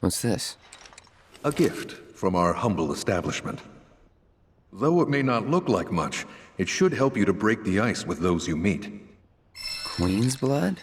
What's this? A gift from our humble establishment. Though it may not look like much, it should help you to break the ice with those you meet. Queen's blood?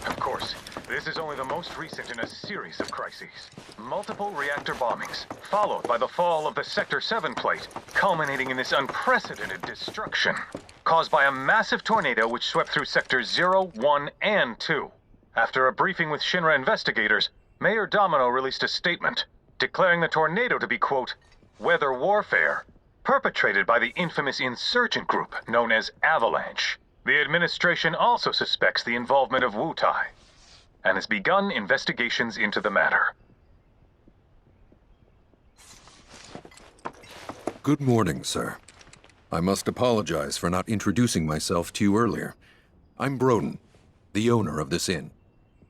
Of course, this is only the most recent in a series of crises. multiple reactor bombings, followed by the fall of the Sector 7 plate, culminating in this unprecedented destruction, caused by a massive tornado which swept through Sectors 0, 1, and 2. After a briefing with Shinra investigators, Mayor Domino released a statement, declaring the tornado to be, quote, weather warfare, perpetrated by the infamous insurgent group known as Avalanche. The administration also suspects the involvement of Wutai, and has begun investigations into the matter. Good morning, sir. I must apologize for not introducing myself to you earlier. I'm Broden, the owner of this inn.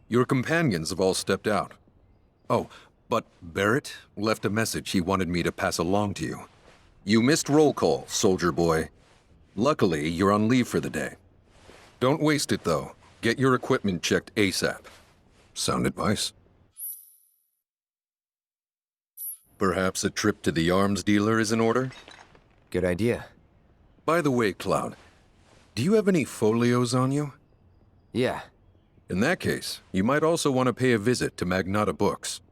Your companions have all stepped out. Oh, but Barrett left a message he wanted me to pass along to you. You missed roll call, soldier boy. Luckily, you're on leave for the day. Don't waste it, though. Get your equipment checked ASAP. Sound advice? Perhaps a trip to the arms dealer is in order? Good idea. By the way, Cloud, do you have any folios on you? Yeah. In that case, you might also want to pay a visit to Magnata Books.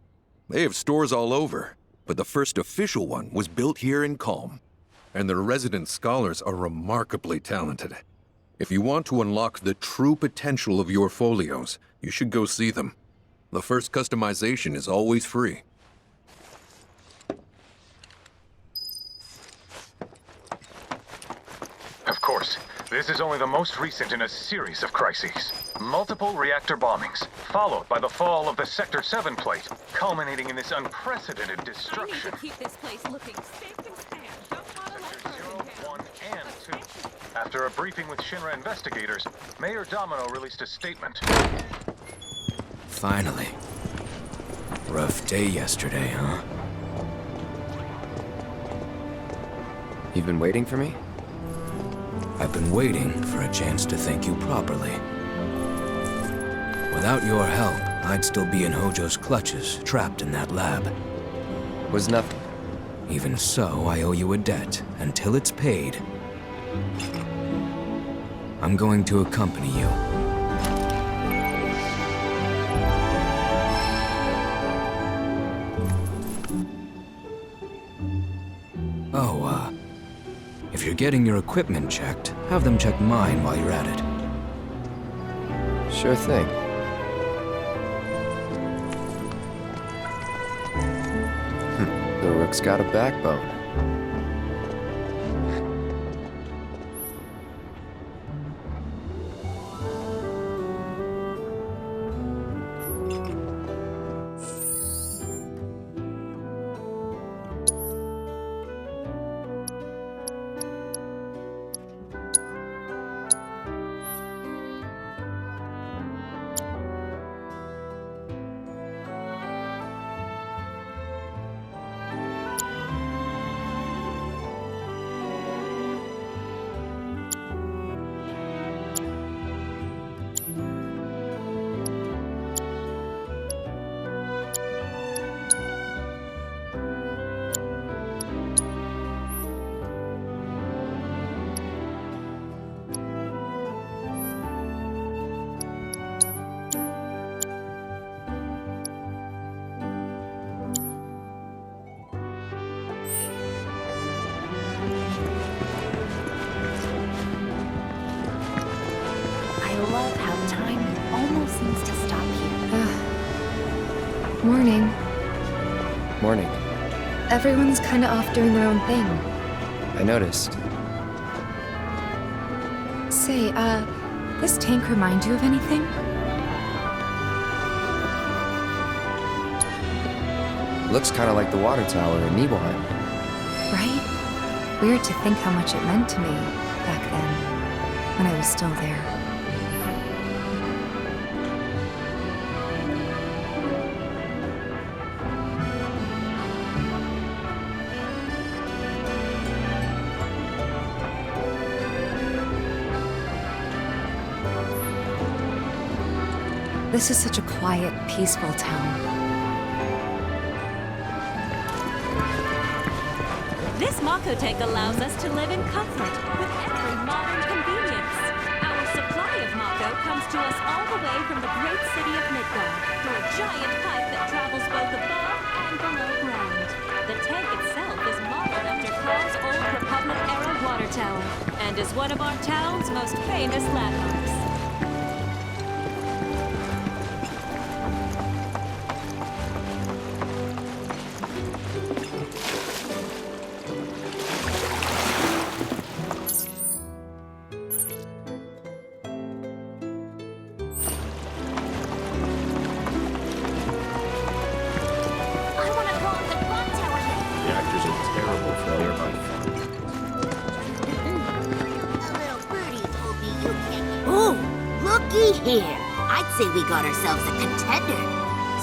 They have stores all over, but the first official one was built here in Calm, and their resident scholars are remarkably talented. If you want to unlock the true potential of your folios, you should go see them. The first customization is always free. Of course, this is only the most recent in a series of crises. Multiple reactor bombings, followed by the fall of the Sector 7 plate, culminating in this unprecedented I destruction. need to keep this place looking safe and sound. Don't want to let Sectors her 0, in town. 1, and 2. After a briefing with Shinra investigators, Mayor Domino released a statement. Finally. Rough day yesterday, huh? You've been waiting for me? I've been waiting for a chance to thank you properly. Without your help, I'd still be in Hojo's clutches, trapped in that lab. Was nothing. Even so, I owe you a debt. Until it's paid, I'm going to accompany you. Oh, if you're getting your equipment checked, have them check mine while you're at it. Sure thing. The rook's got a backbone. I love how time almost seems to stop here. Morning. Morning. Everyone's kinda off doing their own thing. I noticed. Say, this tank remind you of anything? Looks kind of like the water tower in Nibelheim. Right? Weird to think how much it meant to me back then, when I was still there. This is such a quiet, peaceful town. This Mako tank allows us to live in comfort with every modern convenience. Our supply of Mako comes to us all the way from the great city of Midgard through a giant pipe that travels both above from below ground. The tank itself is modeled after Carl's old Republic-era water tower, and is one of our town's most famous landmarks. I want to go up the clock tower next. Reactors are terrible for nearby fun. A little birdie told me you can't. Ooh, looky here. I'd say we got ourselves a contender.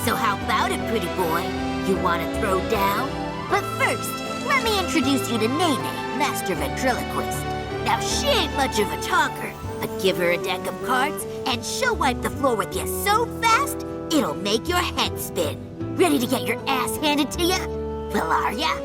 So how about it, pretty boy? You want to throw down? But first, let me introduce you to Nene, master ventriloquist. Now she ain't much of a talker, but give her a deck of cards and she'll wipe the floor with you so fast, it'll make your head spin. Ready to get your ass handed to ya? Well, are ya?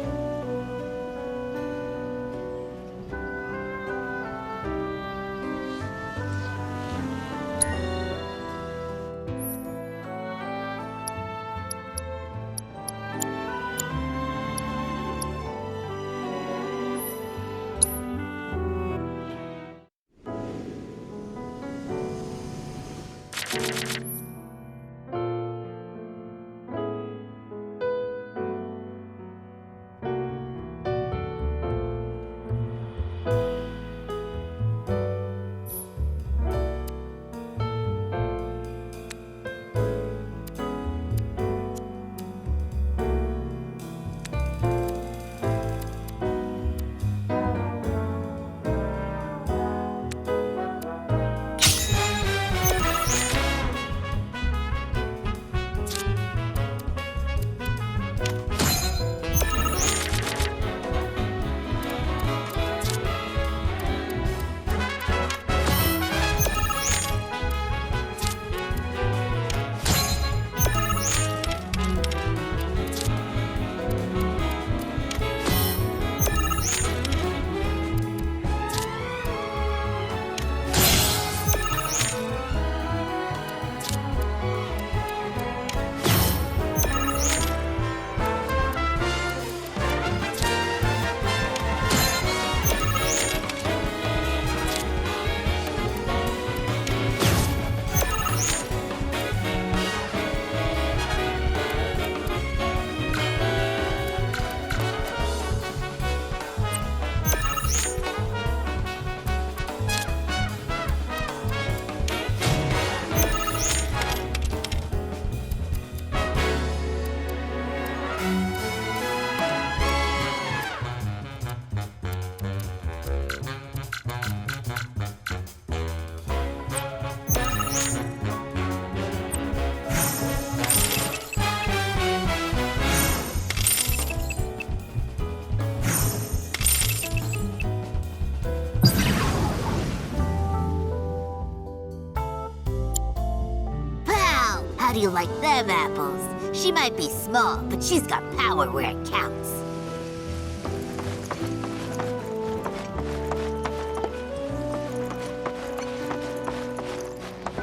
How do you like them apples? She might be small, but she's got power where it counts.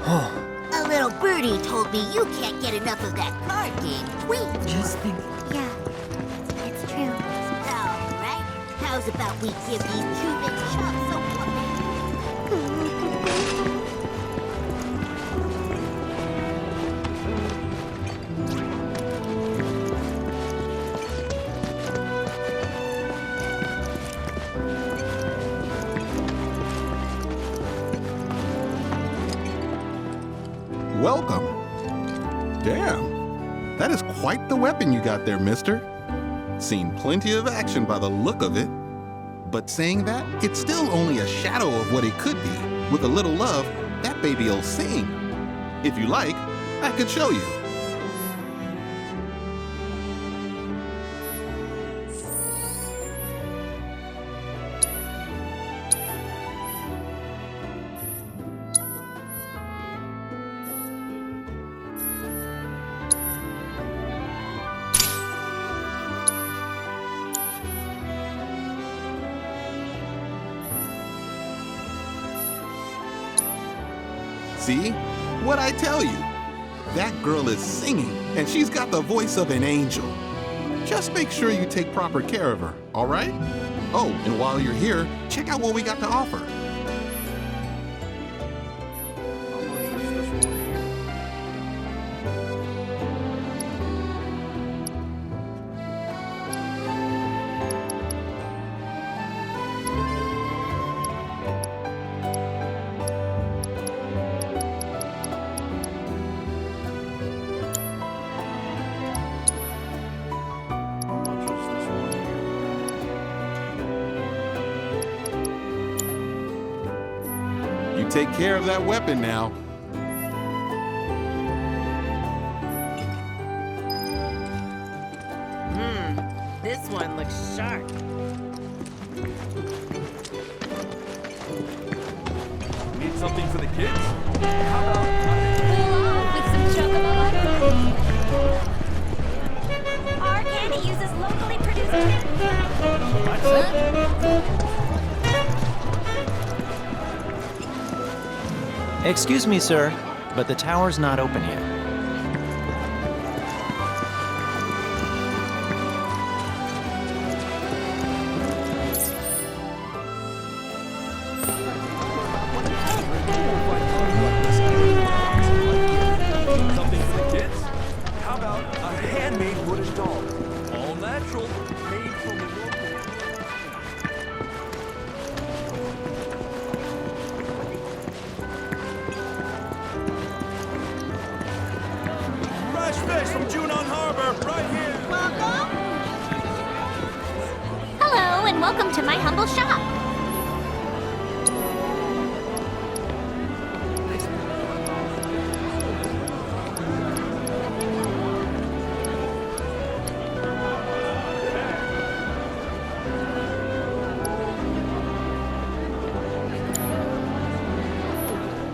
A little birdie told me you can't get enough of that card game, Tweet. Just think. Yeah, it's true. All right, how's about we give these two big chumps a whooping? Welcome. Damn, that is quite the weapon you got there, mister. Seen plenty of action by the look of it. But saying that, it's still only a shadow of what it could be. With a little love, that baby'll sing. If you like, I could show you. See? What'd I tell you? That girl is singing, and she's got the voice of an angel. Just make sure you take proper care of her, all right? Oh, and while you're here, check out what we got to offer. You take care of that weapon now. This one looks sharp. Need something for the kids? How about With some chocolate. Our candy uses locally produced. Excuse me, sir, but the tower's not open yet. something for the kids? How about a handmade wooden doll? All natural, made from the local. Fresh fish from Junon Harbor, right here. Hello, and welcome to my humble shop.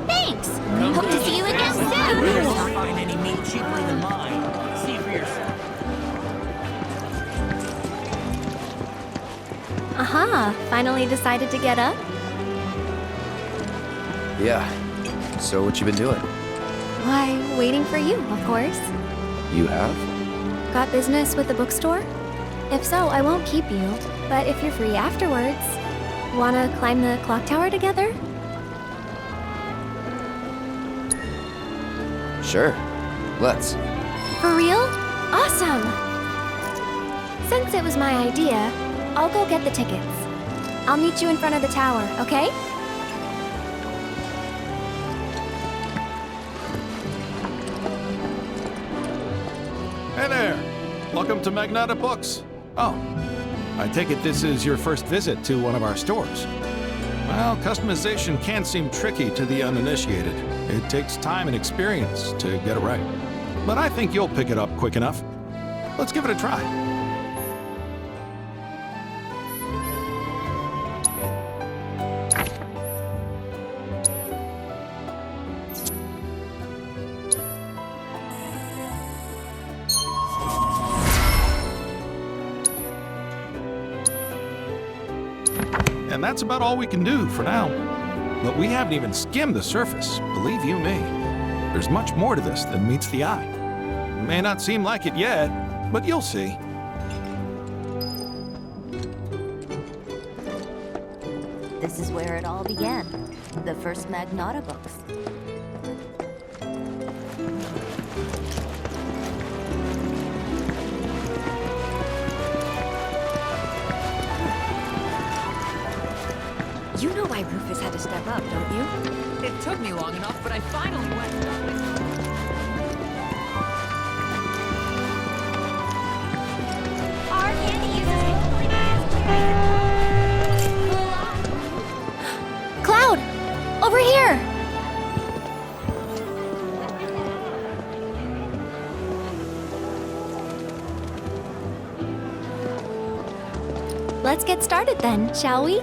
Thanks. Hope to see you again soon. Don't find any meat cheaper than mine. See for yourself. Aha, finally decided to get up? Yeah. So what you been doing? Why, waiting for you, of course. You have? Got business with the bookstore? If so, I won't keep you. But if you're free afterwards, wanna climb the clock tower together? Sure. Let's. For real? Awesome! Since it was my idea, I'll go get the tickets. I'll meet you in front of the tower, okay? Hey there! Welcome to Magnata Books. Oh, I take it this is your first visit to one of our stores. Well, customization can seem tricky to the uninitiated. It takes time and experience to get it right. But I think you'll pick it up quick enough. Let's give it a try. And that's about all we can do for now. But we haven't even skimmed the surface, believe you me. There's much more to this than meets the eye. May not seem like it yet, but you'll see. This is where it all began. The first Magnata books. You know why Rufus had to step up, don't you? It took me long enough, but I finally went. Our candy uses locally produced. Cloud! Over here! Let's get started then, shall we?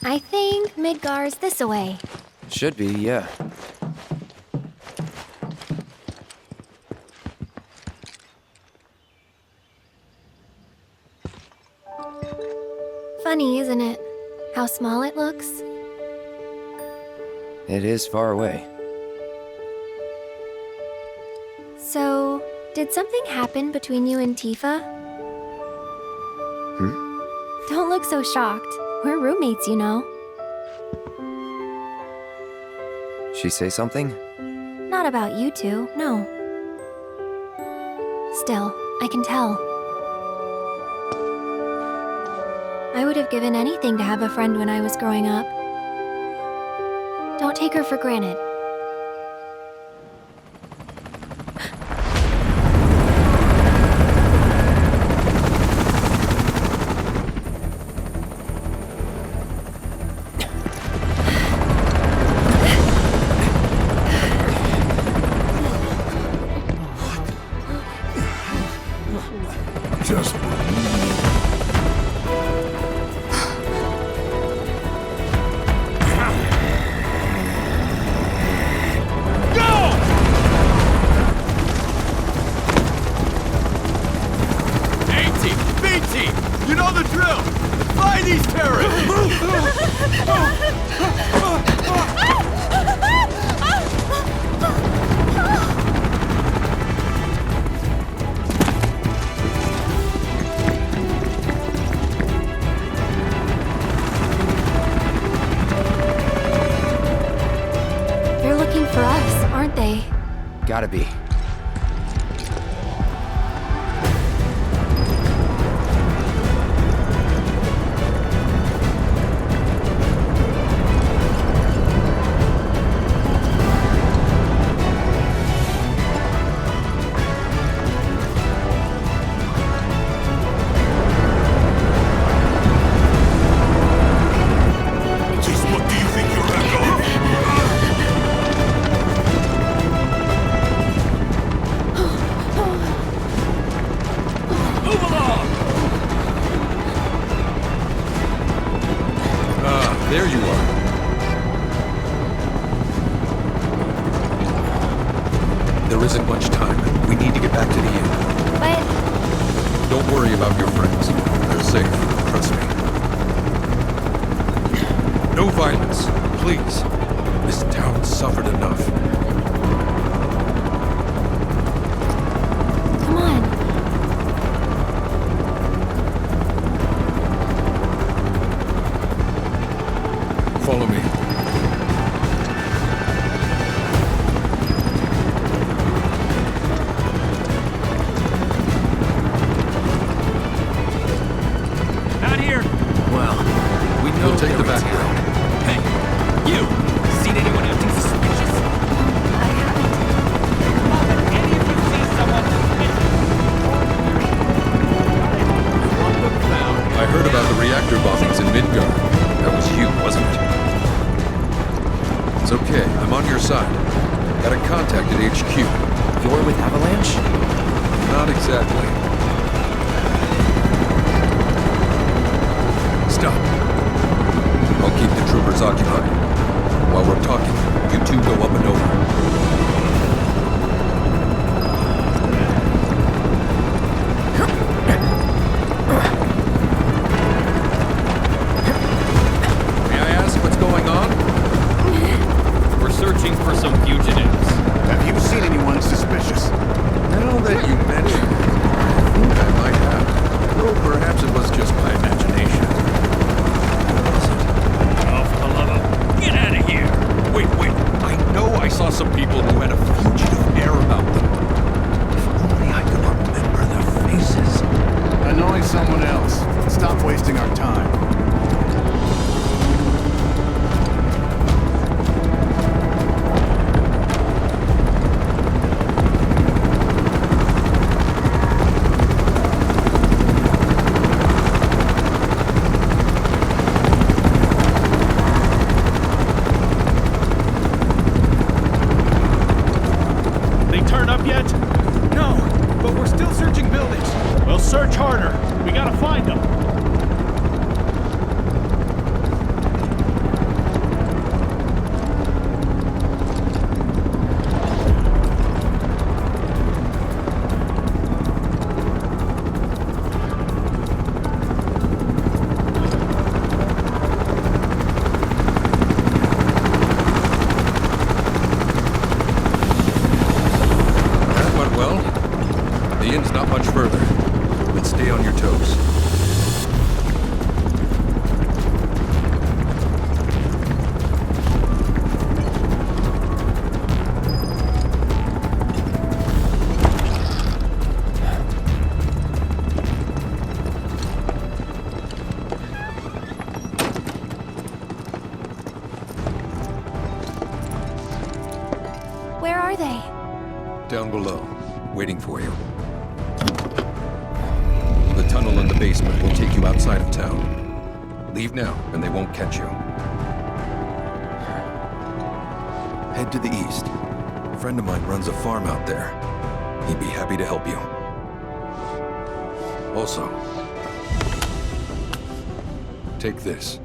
I think Midgar's this-a-way. Should be, yeah. Funny, isn't it? How small it looks? It is far away. So, did something happen between you and Tifa? Don't look so shocked. We're roommates, you know. She say something? Not about you two, no. Still, I can tell. I would have given anything to have a friend when I was growing up. Don't take her for granted. Just you know the drill! Find these terrorists! They're looking for us, aren't they? Gotta be. There you are. There isn't much time. We need to get back to the inn. But Don't worry about your friends. They're safe. Trust me. No violence, please. This town suffered enough. come on. Follow me. Not here. Well, we know We'll take they're the in back town. road. Hey, you! Seen anyone acting suspicious? Any of you see someone I heard about the reactor bombings in Midgard. That was you, wasn't it? It's okay. I'm on your side. Got a contact at HQ. You're with Avalanche? Not exactly. Stop. I'll keep the troopers occupied. While we're talking, you two go up and over. May I ask what's going on? We're searching for some fugitives. Have you seen anyone suspicious? Now that you mention it, I think I might have. Though perhaps it was just my imagination. Oh, for the love of... Get out of here! Wait. I know I saw some people who had a fugitive air about them. If only I could remember their faces. Annoy someone else. Stop wasting our time. They turn up yet? No, but we're still searching buildings. We'll search harder. We gotta find them. Not much further, but stay on your toes. Where are they? Down below, waiting for you. The tunnel in the basement will take you outside of town. Leave now, and they won't catch you. Head to the east. A friend of mine runs a farm out there. He'd be happy to help you. Also, take this.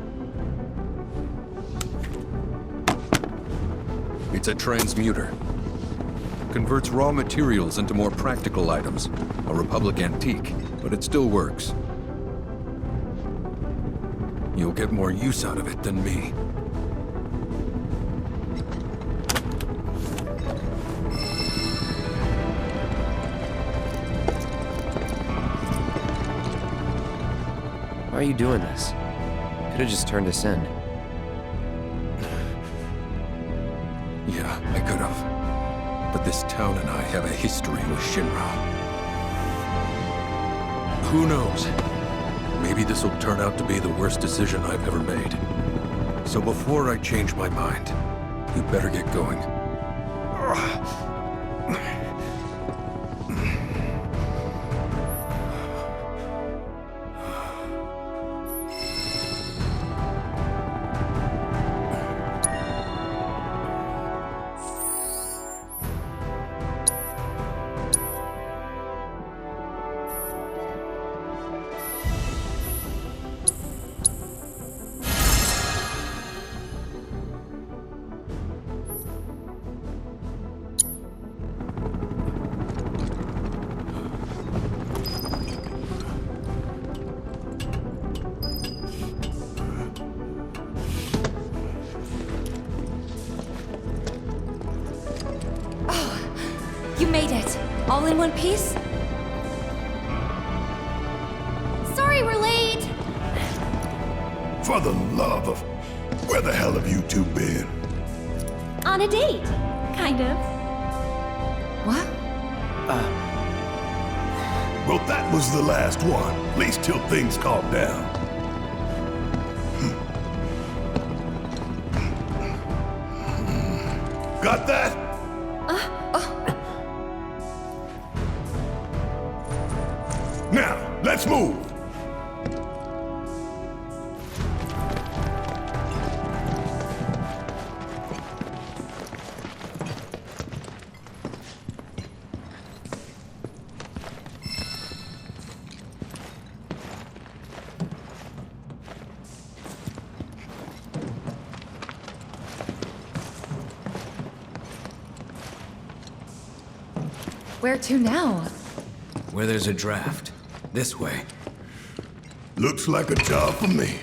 It's a transmuter. Converts raw materials into more practical items. A Republic antique, but it still works. You'll get more use out of it than me. Why are you doing this? Could have just turned us in. Yeah, I could have. But this town and I have a history with Shinra. Who knows? Maybe this will turn out to be the worst decision I've ever made. So before I change my mind, you better get going. You made it. All in one piece? Sorry we're late. For the love of... Where the hell have you two been? On a date. Kind of. What? Well, that was the last one. At least till things calm down. Got that? Now, let's move. Where to now? Where there's a draft. This way. Looks like a job for me.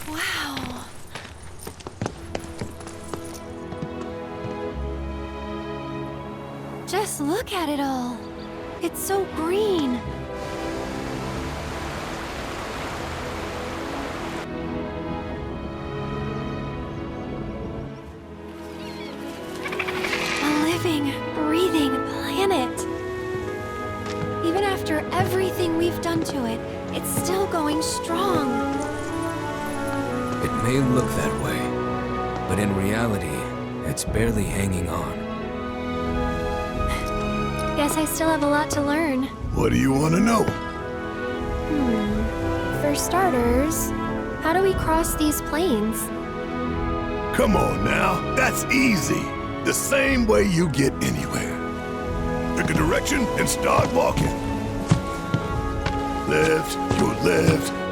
Wow. Just look at it all. It's so green. into it, it's still going strong. It may look that way, but in reality, it's barely hanging on. Guess I still have a lot to learn. What do you want to know? For starters, how do we cross these plains? Come on now, that's easy. The same way you get anywhere. Pick a direction and start walking. Left,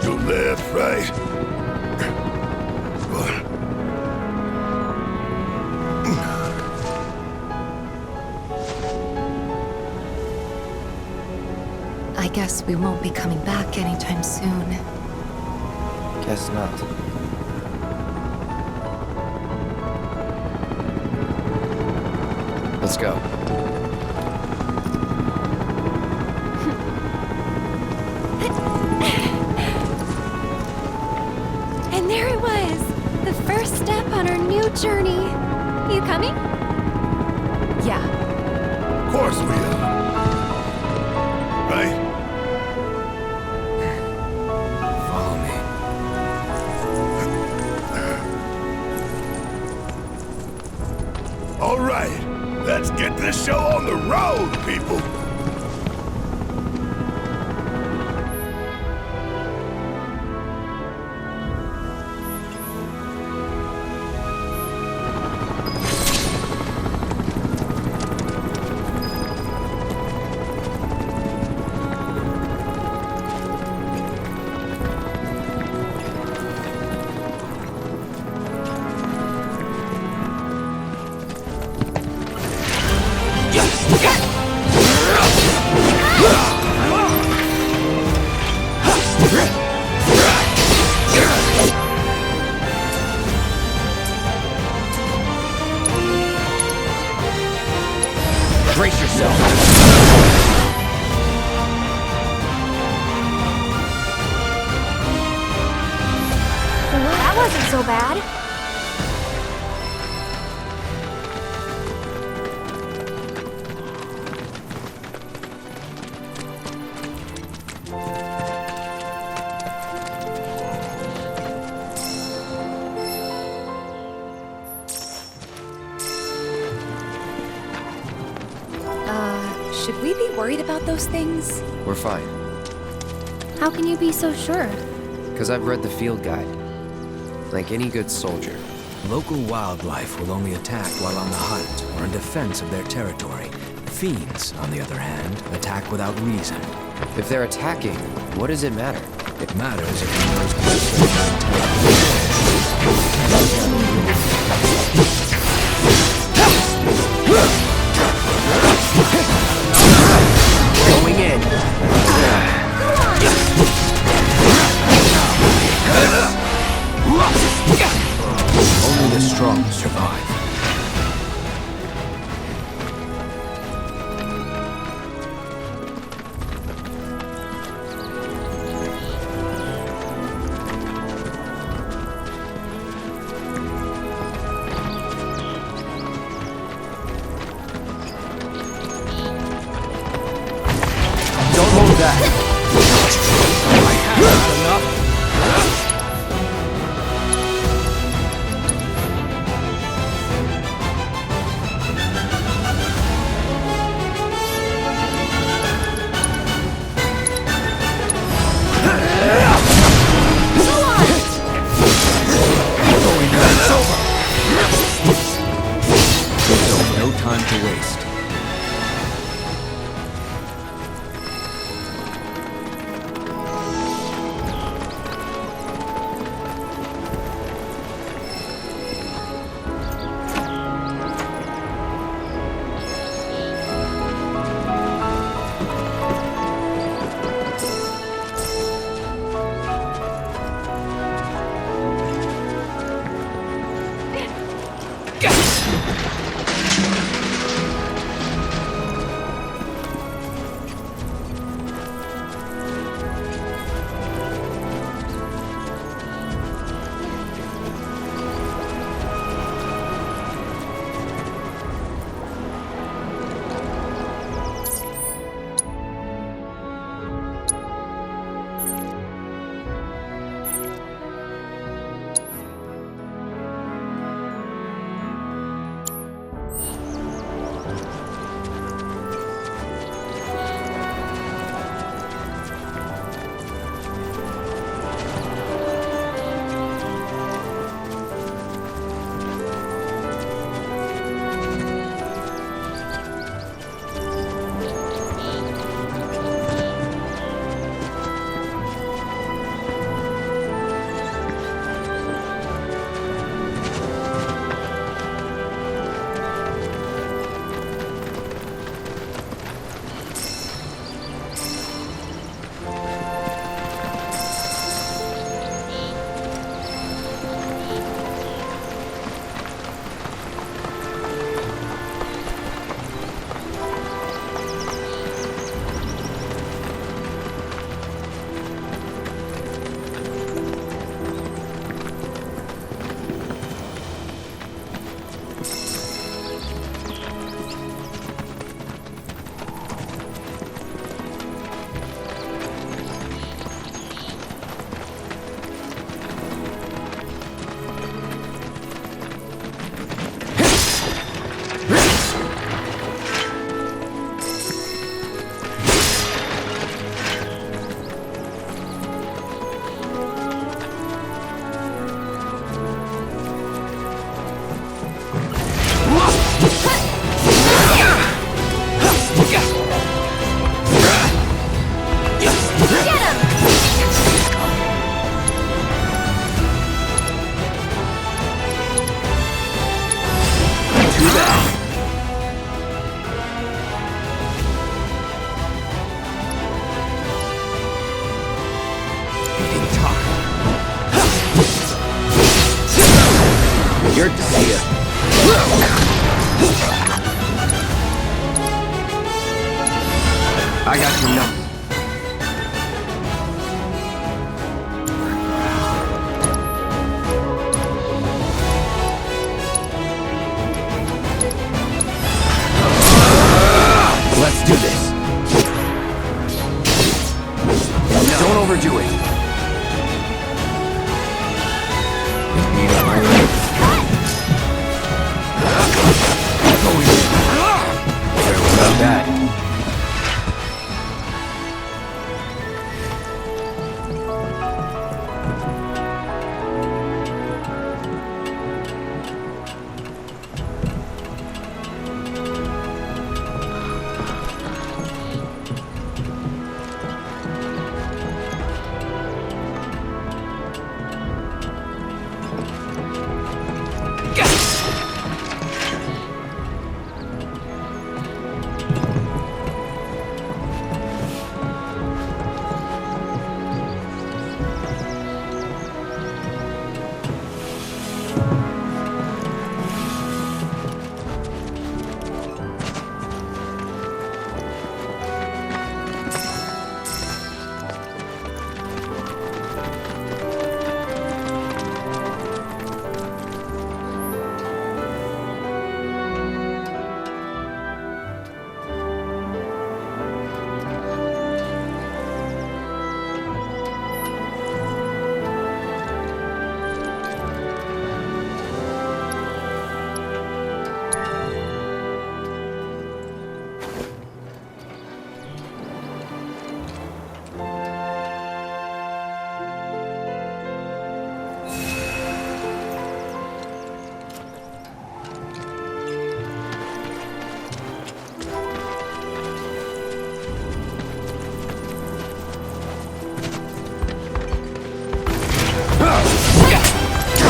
your left, right. I guess we won't be coming back anytime soon. Guess not. Let's go. And there it was! The first step on our new journey. You coming? Yeah. Of course we are. Right? Follow me. All right, let's get this show on the road, people. Brace yourself. That wasn't so bad. Should we be worried about those things? We're fine, How can you be so sure? because I've read the field guide. Like any good soldier. Local wildlife will only attack while on the hunt or in defense of their territory. Fiends, on the other hand, attack without reason. If they're attacking, what does it matter? It matters if he knows closer. Going in. Only the strong survive. Don't hold back. I have had enough. No time to waste. Jerk to see ya. I got your number. Let's do this. Don't overdo it. Careful about that.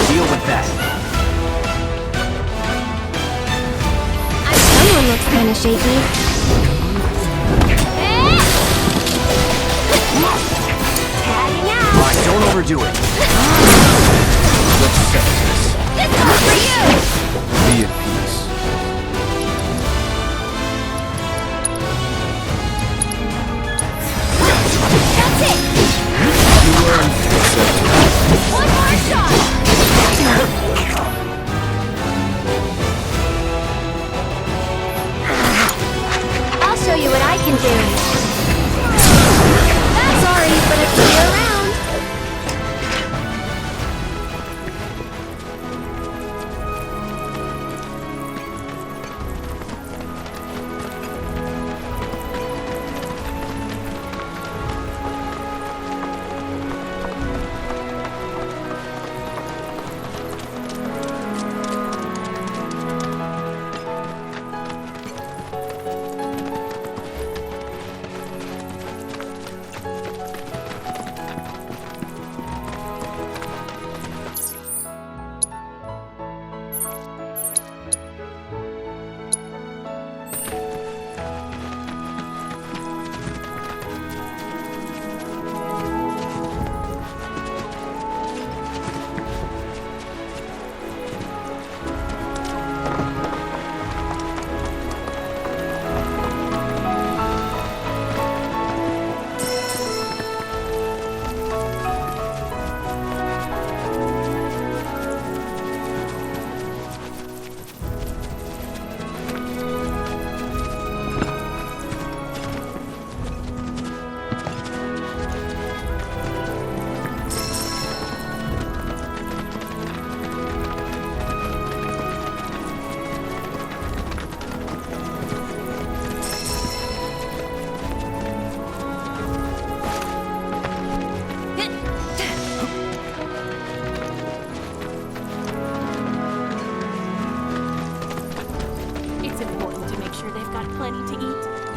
Deal with that. Someone looks kinda shaky. Tagging out! Alright, don't overdo it. Let's settle this. This one's for you! Be at peace. That's it! You learned to accept it. One more shot! I'll show you what I can do. Sorry, but it's still around.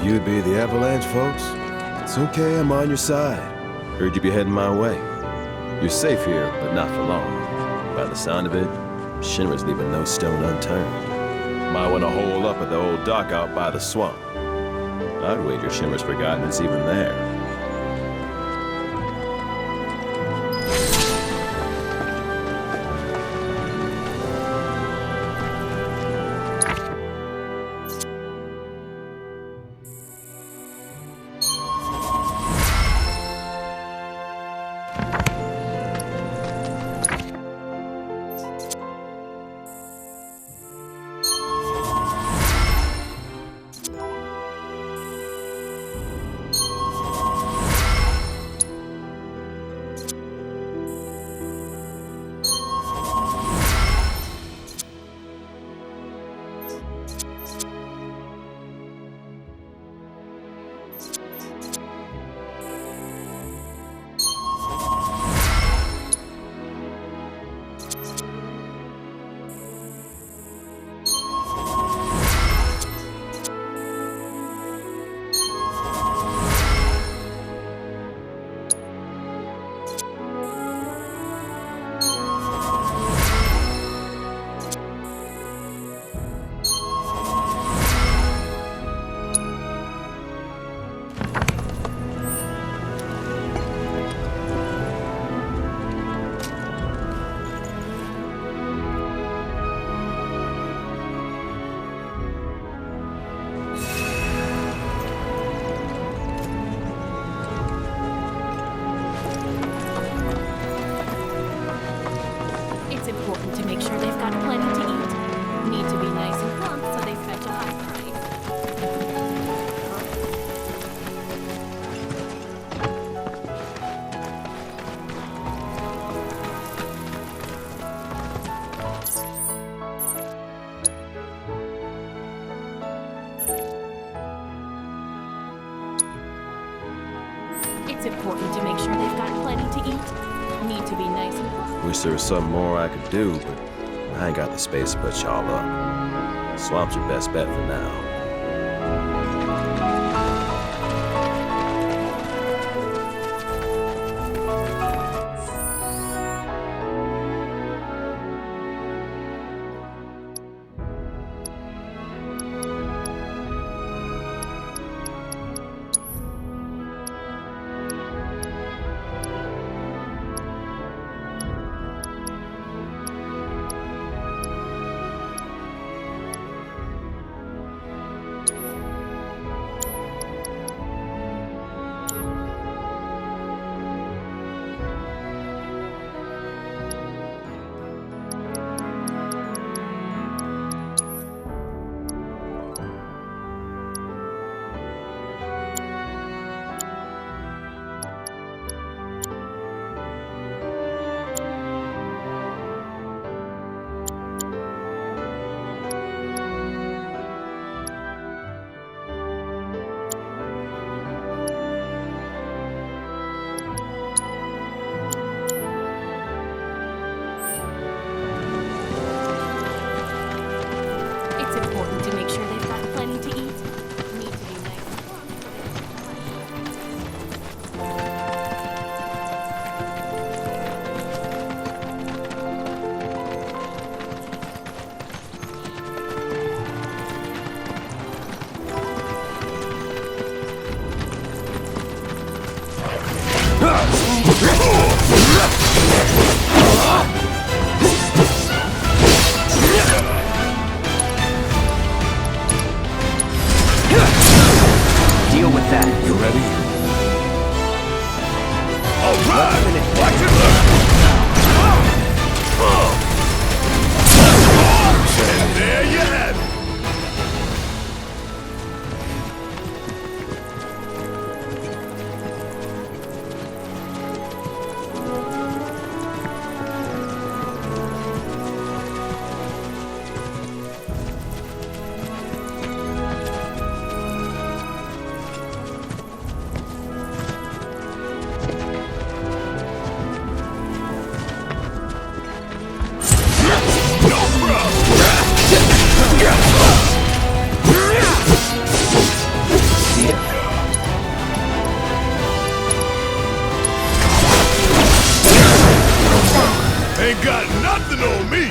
You'd be the Avalanche, folks? It's okay, I'm on your side. Heard you'd be heading my way. You're safe here, but not for long. By the sound of it, Shinra's leaving no stone unturned. Might want to hole up at the old dock out by the swamp. I'd wager Shinra's forgotten it's even there. It's important to make sure they've got plenty to eat. Need to be nice and plump so they fetch a high price. It's important to make sure they've got plenty to eat. Need to be nice and plump. Wish there was something more I could do, but I ain't got the space to put y'all up. Swamp's your best bet for now. Deal with that. You ready? All right! Watch it look! And there you have it! Ain't got nothing on me!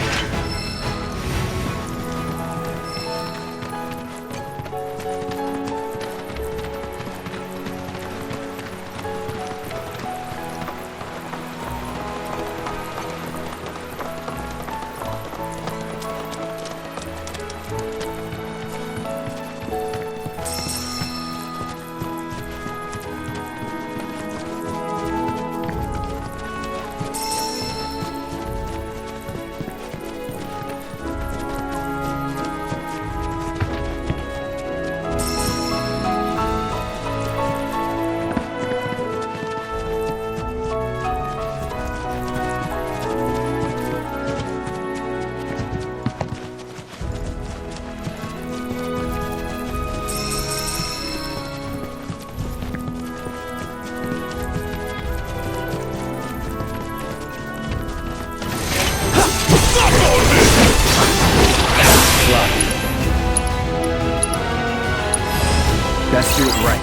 let's do it right.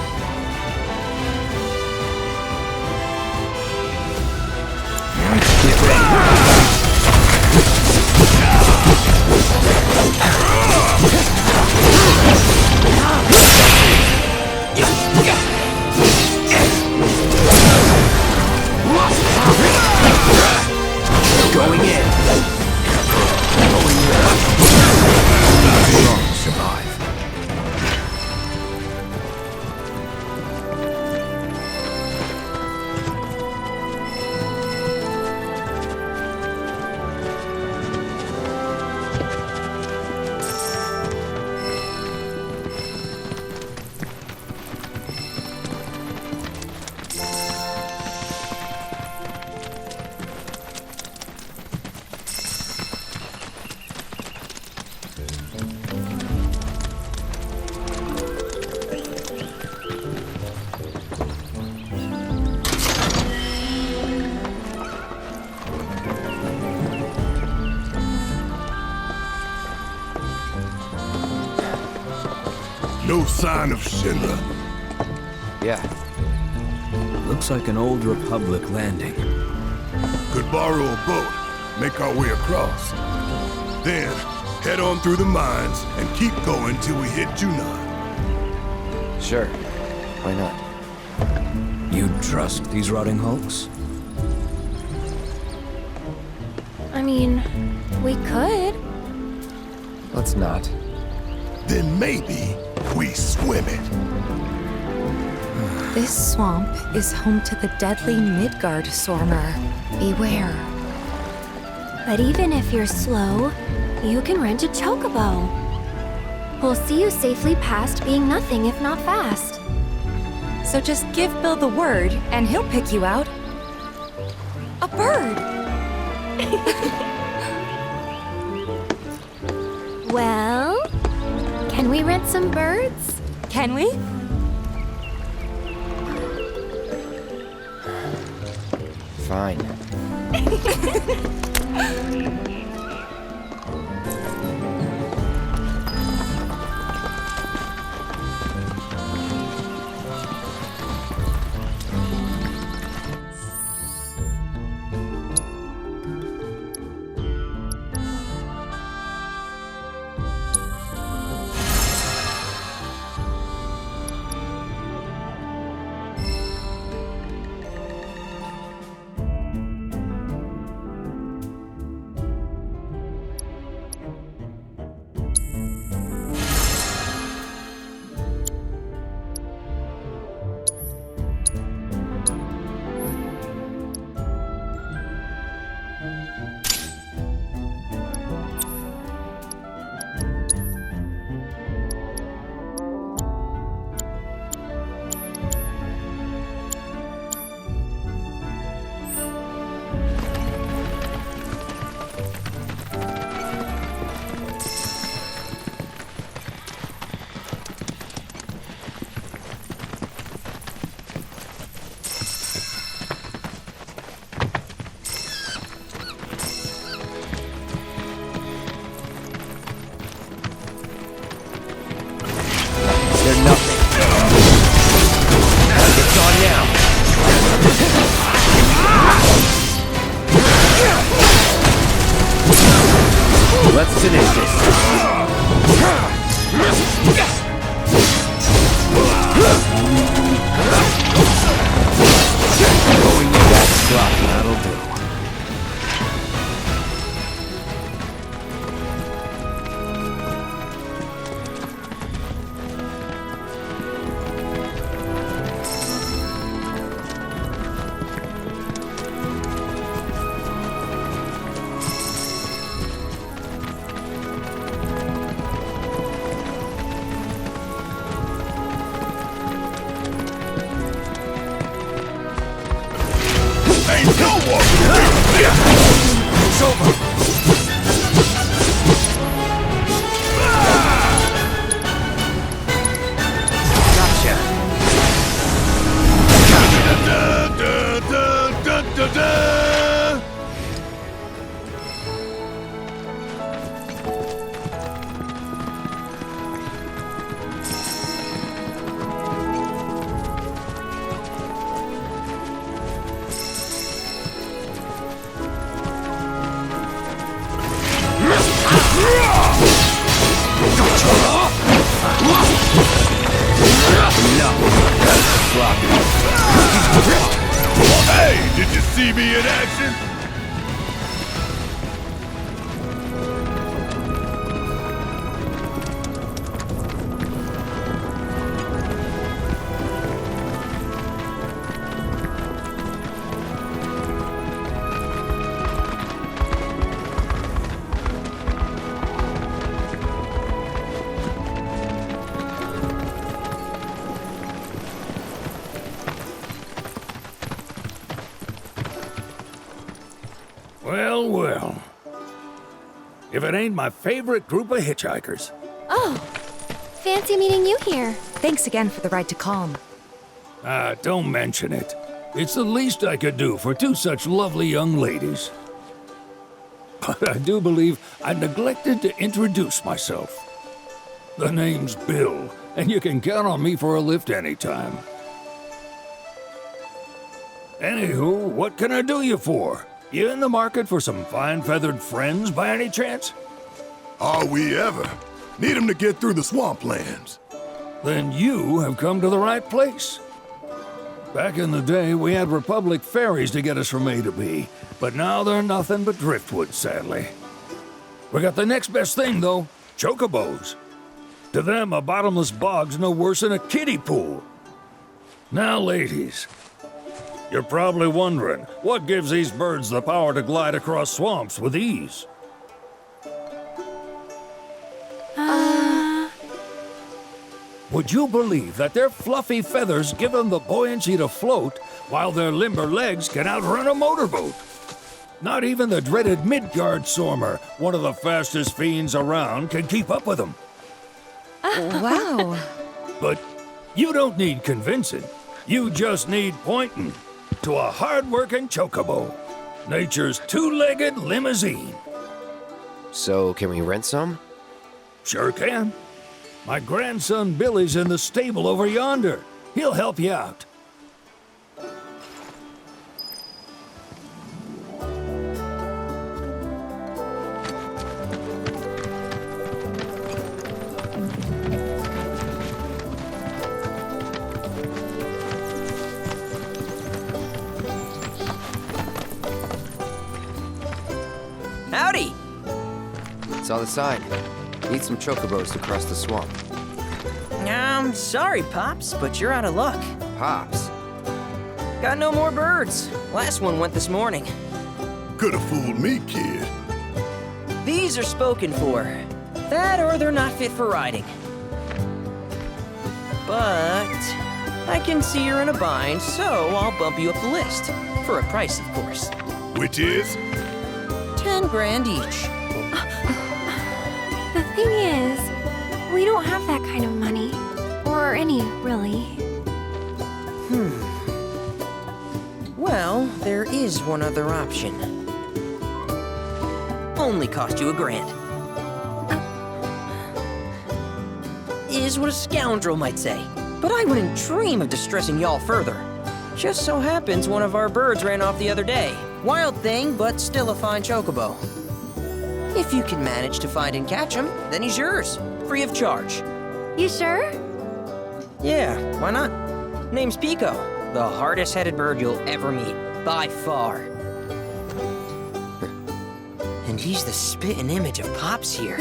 Get ready. Going in. Strong survive. No sign of Shinra. Yeah. Looks like an old Republic landing. Could borrow a boat, make our way across. Then, head on through the mines and keep going till we hit Junon. Sure. Why not? You'd trust these rotting hulks? I mean, we could. Let's not. Then maybe we swim it. This swamp is home to the deadly Midgard Sormer. Beware. But even if you're slow, you can rent a chocobo. We'll see you safely past being nothing if not fast. So just give Bill the word, and he'll pick you out. A bird! Well, can we rent some birds? Can we? Fine. Let's finish this. Going in that slot, that'll do. Ain't no rocking. Hey, did you see me in action? Well, well. If it ain't my favorite group of hitchhikers. Oh, fancy meeting you here. Thanks again for the ride to Calm. Don't mention it. It's the least I could do for two such lovely young ladies. But I do believe I neglected to introduce myself. The name's Bill, and you can count on me for a lift anytime. Anywho, what can I do you for? You in the market for some fine-feathered friends by any chance? Are we ever? Need 'em to get through the swamplands. Then you have come to the right place. Back in the day, we had Republic ferries to get us from A to B, but now they're nothing but driftwood, sadly. We got the next best thing, though, chocobos. To them, a bottomless bog's no worse than a kiddie pool. Now, ladies, you're probably wondering, what gives these birds the power to glide across swamps with ease? Would you believe that their fluffy feathers give them the buoyancy to float, while their limber legs can outrun a motorboat? Not even the dreaded Midgard Sormer, one of the fastest fiends around, can keep up with them. Wow. But you don't need convincing. You just need pointing to a hard-working chocobo. Nature's two-legged limousine. So, can we rent some? Sure can. My grandson Billy's in the stable over yonder. He'll help you out. Howdy! It's on the side. Need some chocobos to cross the swamp. Sorry, Pops, but you're out of luck. Pops? Got no more birds. Last one went this morning. Could have fooled me, kid. These are spoken for. That or they're not fit for riding. But I can see you're in a bind, so I'll bump you up the list. For a price, of course. Which is? 10 grand each. The thing is, we don't have that kind of money. Or any, really. Well, there is one other option. Only cost you $1,000. Is what a scoundrel might say. But I wouldn't dream of distressing y'all further. Just so happens one of our birds ran off the other day. Wild thing, but still a fine chocobo. If you can manage to find and catch him, then he's yours. Free of charge. You sure? Yeah, why not? Name's Pico. The hardest-headed bird you'll ever meet. By far. And he's the spitting image of Pops here.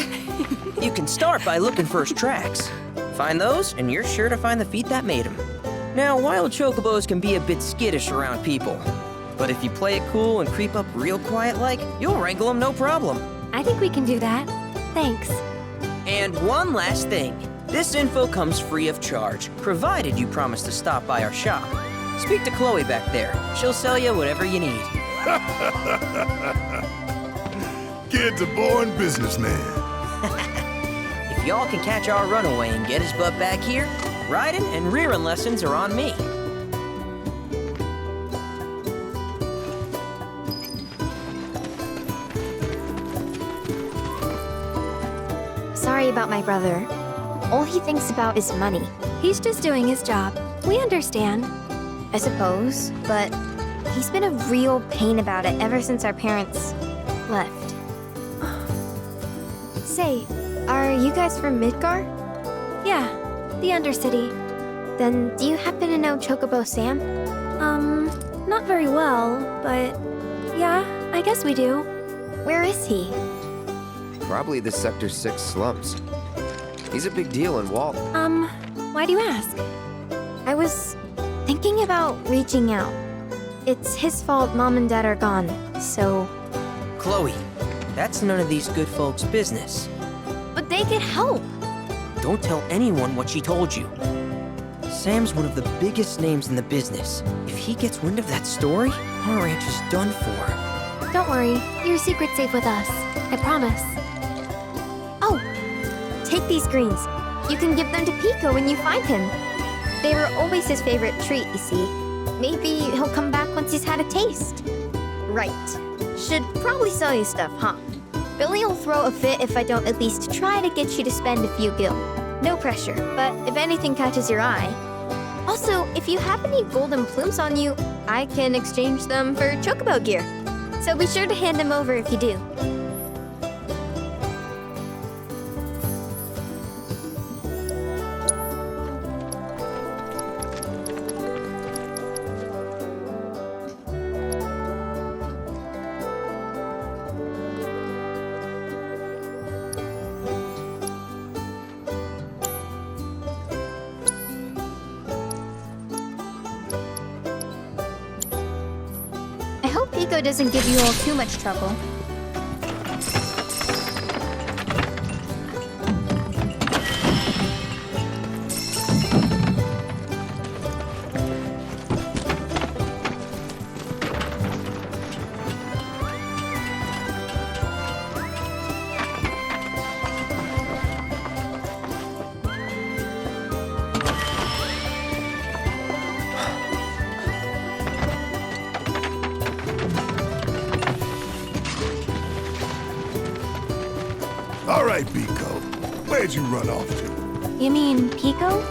You can start by looking for his tracks. Find those, and you're sure to find the feet that made him. Now, wild chocobos can be a bit skittish around people. But if you play it cool and creep up real quiet-like, you'll wrangle them no problem. I think we can do that. Thanks. And one last thing. This info comes free of charge, provided you promise to stop by our shop. Speak to Chloe back there. She'll sell you whatever you need. Kid's a born businessman. If y'all can catch our runaway and get his butt back here, riding and rearing lessons are on me. Sorry about my brother. All he thinks about is money. He's just doing his job. We understand. I suppose, but he's been a real pain about it ever since our parents left. Say, are you guys from Midgard? Yeah, the Undercity. Then, do you happen to know Chocobo Sam? Not very well, but yeah, I guess we do. Where is he? Probably the Sector 6 slums. He's a big deal in Walt. Why do you ask? I was thinking about reaching out. It's his fault Mom and Dad are gone, so... Chloe, that's none of these good folks' business. But they could help. Don't tell anyone what she told you. Sam's one of the biggest names in the business. If he gets wind of that story, our ranch is done for. Don't worry, your secret's safe with us. I promise. Oh, take these greens. You can give them to Pico when you find him. They were always his favorite treat, you see. Maybe he'll come back once he's had a taste. Right. Should probably sell you stuff, huh? Billy will throw a fit if I don't at least try to get you to spend a few gil. No pressure, but if anything catches your eye. Also, if you have any golden plumes on you, I can exchange them for Chocobo gear. So be sure to hand them over if you do. Pico doesn't give you all too much trouble. All right, Pico. Where'd you run off to? You mean Pico?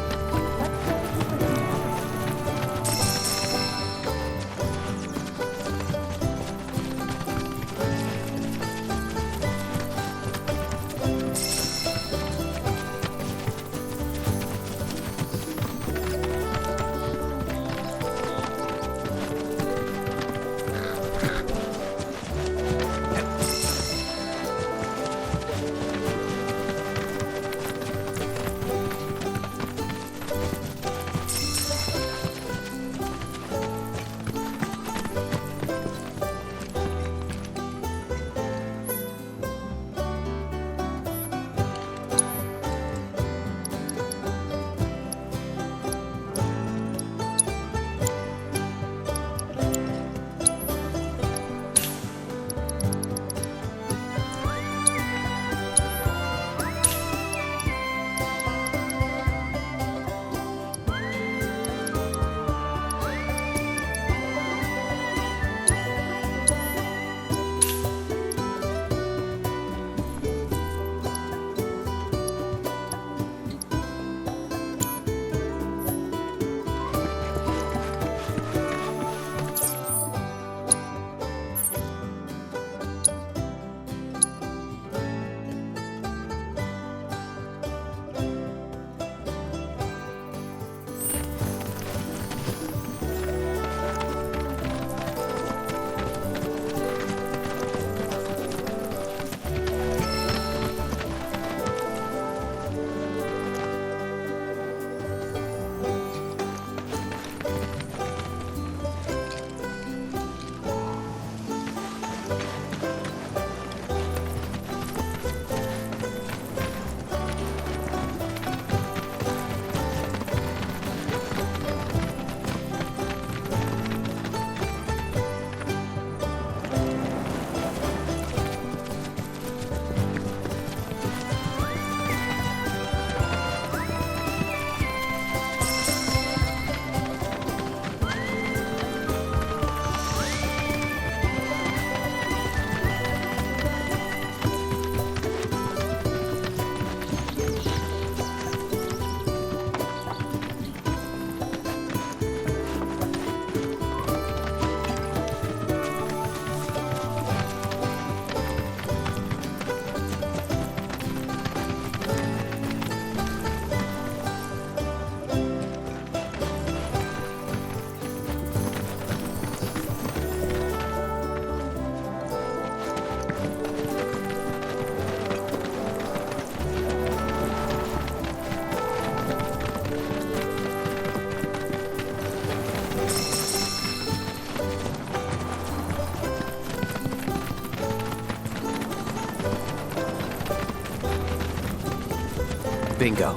Bingo.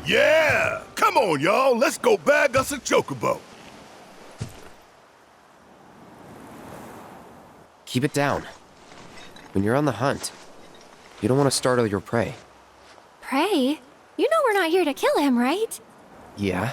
Yeah! Come on, y'all. Let's go bag us a chocobo. Keep it down. When you're on the hunt, you don't want to startle your prey. Prey? You know we're not here to kill him, right? Yeah?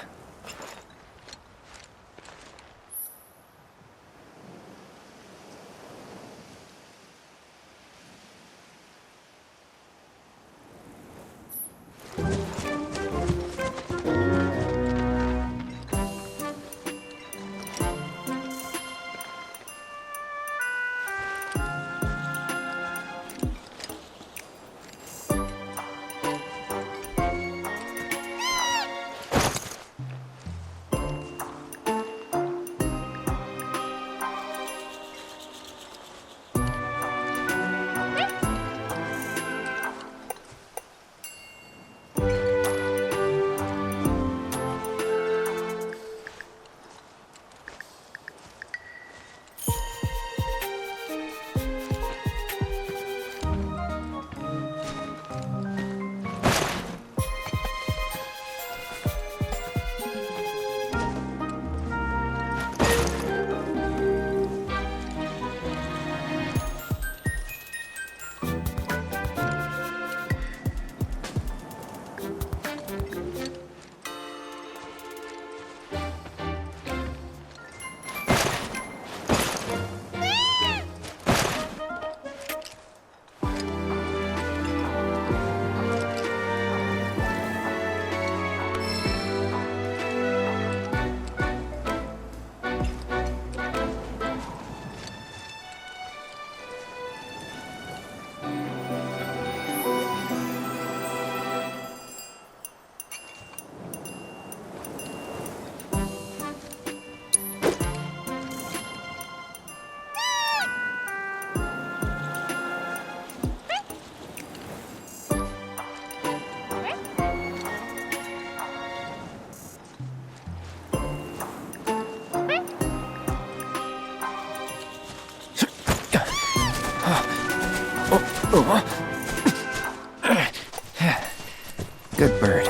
Good bird.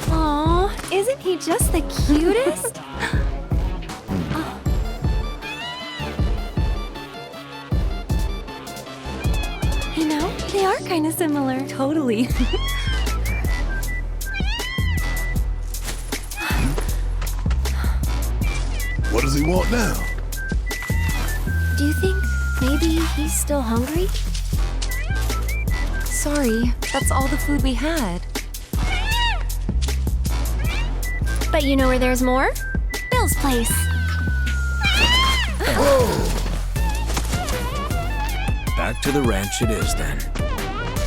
Aw, isn't he just the cutest? You know, they are kind of similar. Totally. What does he want now? Do you think maybe he's still hungry? Sorry, that's all the food we had. But you know where there's more? Bill's place. Back to the ranch it is then.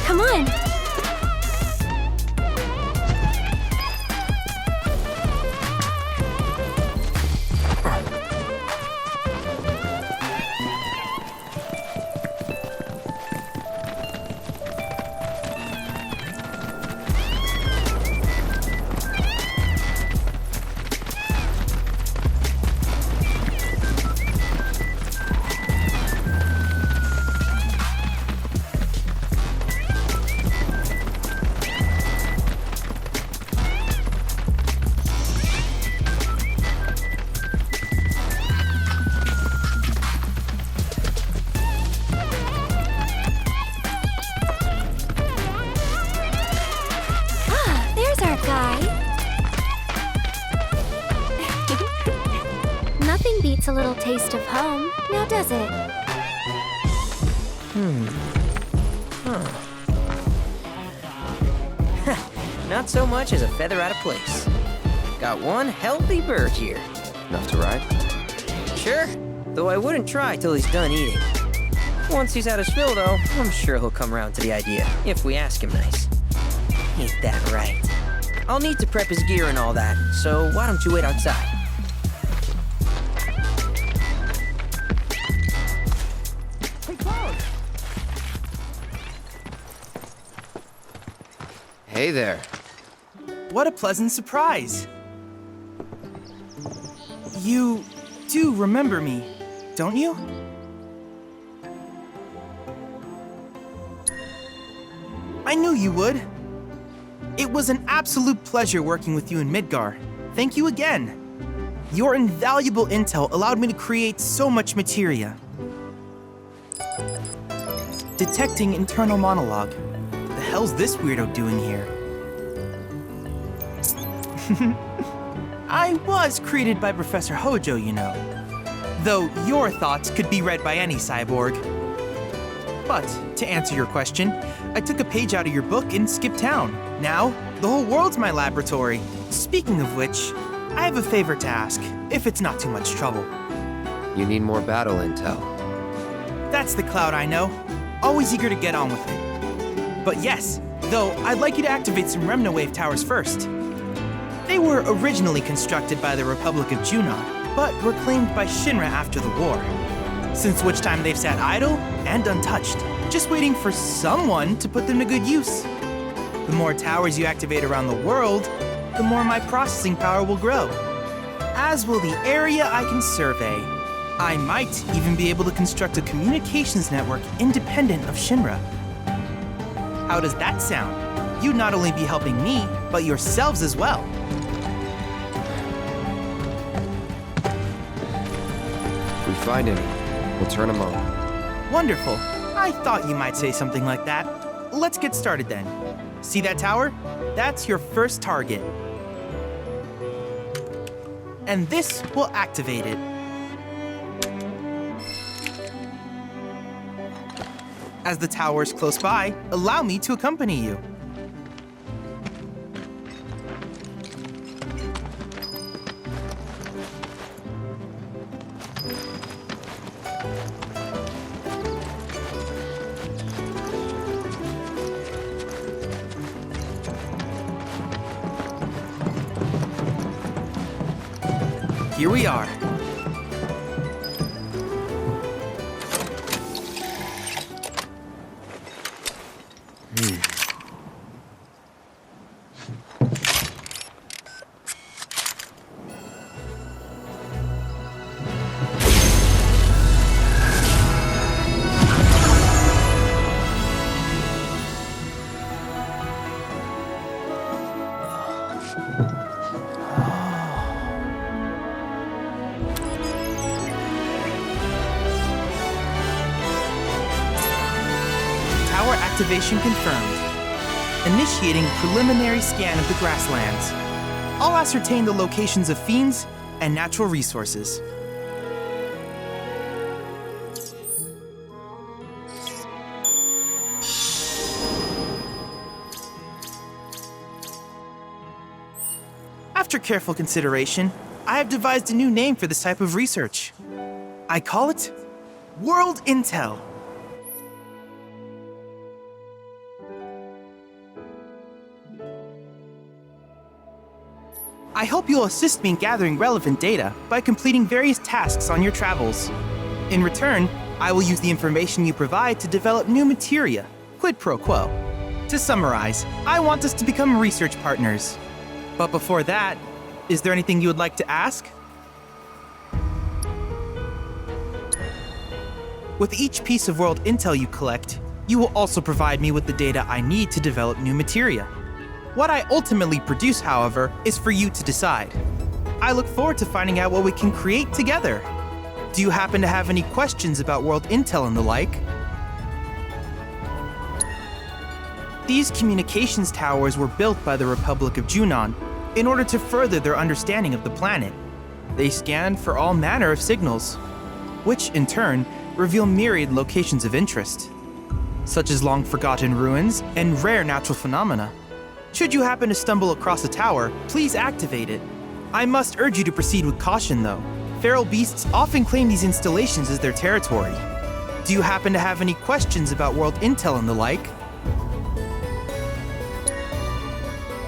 Come on. Nothing beats a little taste of home, now does it? Not so much as a feather out of place. Got one healthy bird here. Enough to ride? Sure, though I wouldn't try till he's done eating. Once he's had his fill, though, I'm sure he'll come around to the idea, if we ask him nice. Ain't that right? I'll need to prep his gear and all that, so why don't you wait outside? Hey there. What a pleasant surprise. You do remember me, don't you? I knew you would. It was an absolute pleasure working with you in Midgar. Thank you again. Your invaluable intel allowed me to create so much materia. Detecting internal monologue. The hell's this weirdo doing here? I was created by Professor Hojo, you know. Though your thoughts could be read by any cyborg. But, to answer your question, I took a page out of your book and skipped town. Now, the whole world's my laboratory. Speaking of which, I have a favor to ask, if it's not too much trouble. You need more battle intel. That's the Cloud I know. Always eager to get on with it. But yes, though I'd like you to activate some Remna Wave towers first. They were originally constructed by the Republic of Junon, but were claimed by Shinra after the war. Since which time they've sat idle and untouched, just waiting for someone to put them to good use. The more towers you activate around the world, the more my processing power will grow. As will the area I can survey. I might even be able to construct a communications network independent of Shinra. How does that sound? You'd not only be helping me, but yourselves as well. If we find any, we'll turn them on. Wonderful. I thought you might say something like that. Let's get started then. See that tower? That's your first target. And this will activate it. As the tower is close by, allow me to accompany you. Here we are. Activation confirmed. Initiating preliminary scan of the grasslands. I'll ascertain the locations of fiends and natural resources. After careful consideration, I have devised a new name for this type of research. I call it World Intel. I hope you'll assist me in gathering relevant data by completing various tasks on your travels. In return, I will use the information you provide to develop new materia, quid pro quo. To summarize, I want us to become research partners. But before that, is there anything you would like to ask? With each piece of world intel you collect, you will also provide me with the data I need to develop new materia. What I ultimately produce, however, is for you to decide. I look forward to finding out what we can create together. Do you happen to have any questions about world intel and the like? These communications towers were built by the Republic of Junon in order to further their understanding of the planet. They scan for all manner of signals, which in turn reveal myriad locations of interest, such as long-forgotten ruins and rare natural phenomena. Should you happen to stumble across a tower, please activate it. I must urge you to proceed with caution, though. Feral beasts often claim these installations as their territory. Do you happen to have any questions about world intel and the like?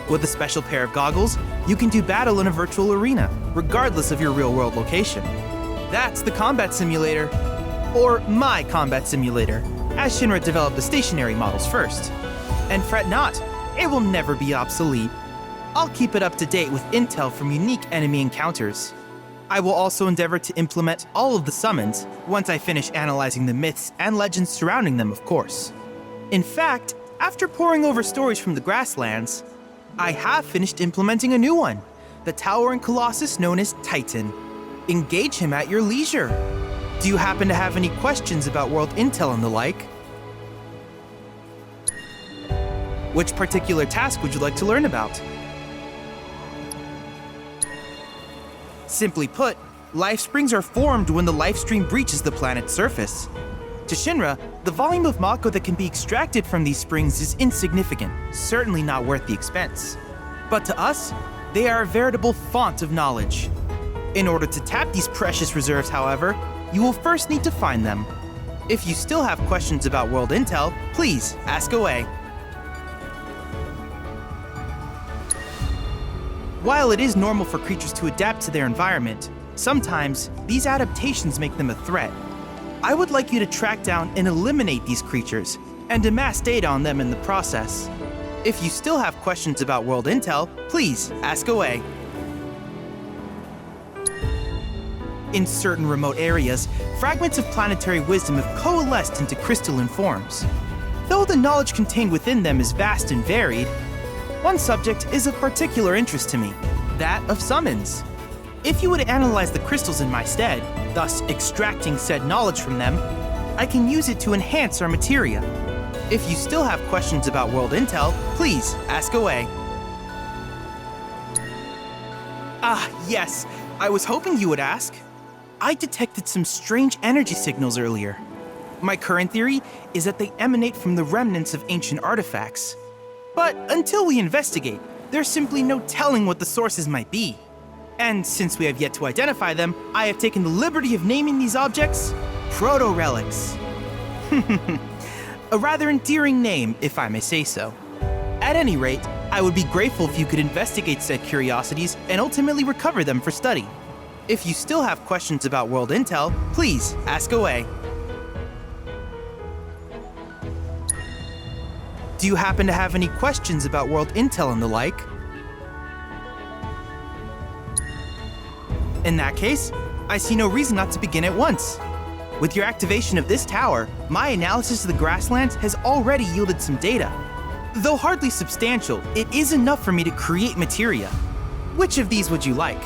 With a special pair of goggles, you can do battle in a virtual arena, regardless of your real-world location. That's the combat simulator, or my combat simulator, as Shinra developed the stationary models first. And fret not, it will never be obsolete. I'll keep it up to date with intel from unique enemy encounters. I will also endeavor to implement all of the summons once I finish analyzing the myths and legends surrounding them, of course. In fact, after poring over stories from the grasslands, I have finished implementing a new one, the towering colossus known as Titan. Engage him at your leisure. Do you happen to have any questions about world intel and the like? Which particular task would you like to learn about? Simply put, life springs are formed when the life stream breaches the planet's surface. To Shinra, the volume of Mako that can be extracted from these springs is insignificant, certainly not worth the expense. But to us, they are a veritable font of knowledge. In order to tap these precious reserves, however, you will first need to find them. If you still have questions about world intel, please ask away. While it is normal for creatures to adapt to their environment, sometimes these adaptations make them a threat. I would like you to track down and eliminate these creatures, and amass data on them in the process. If you still have questions about world intel, please ask away. In certain remote areas, fragments of planetary wisdom have coalesced into crystalline forms. Though the knowledge contained within them is vast and varied, one subject is of particular interest to me, that of summons. If you would analyze the crystals in my stead, thus extracting said knowledge from them, I can use it to enhance our materia. If you still have questions about world intel, please ask away. Ah, yes, I was hoping you would ask. I detected some strange energy signals earlier. My current theory is that they emanate from the remnants of ancient artifacts. But until we investigate, there's simply no telling what the sources might be. And since we have yet to identify them, I have taken the liberty of naming these objects proto-relics. A rather endearing name, if I may say so. At any rate, I would be grateful if you could investigate said curiosities and ultimately recover them for study. If you still have questions about world intel, please ask away. Do you happen to have any questions about world intel and the like? In that case, I see no reason not to begin at once. With your activation of this tower, my analysis of the grasslands has already yielded some data. Though hardly substantial, it is enough for me to create materia. Which of these would you like?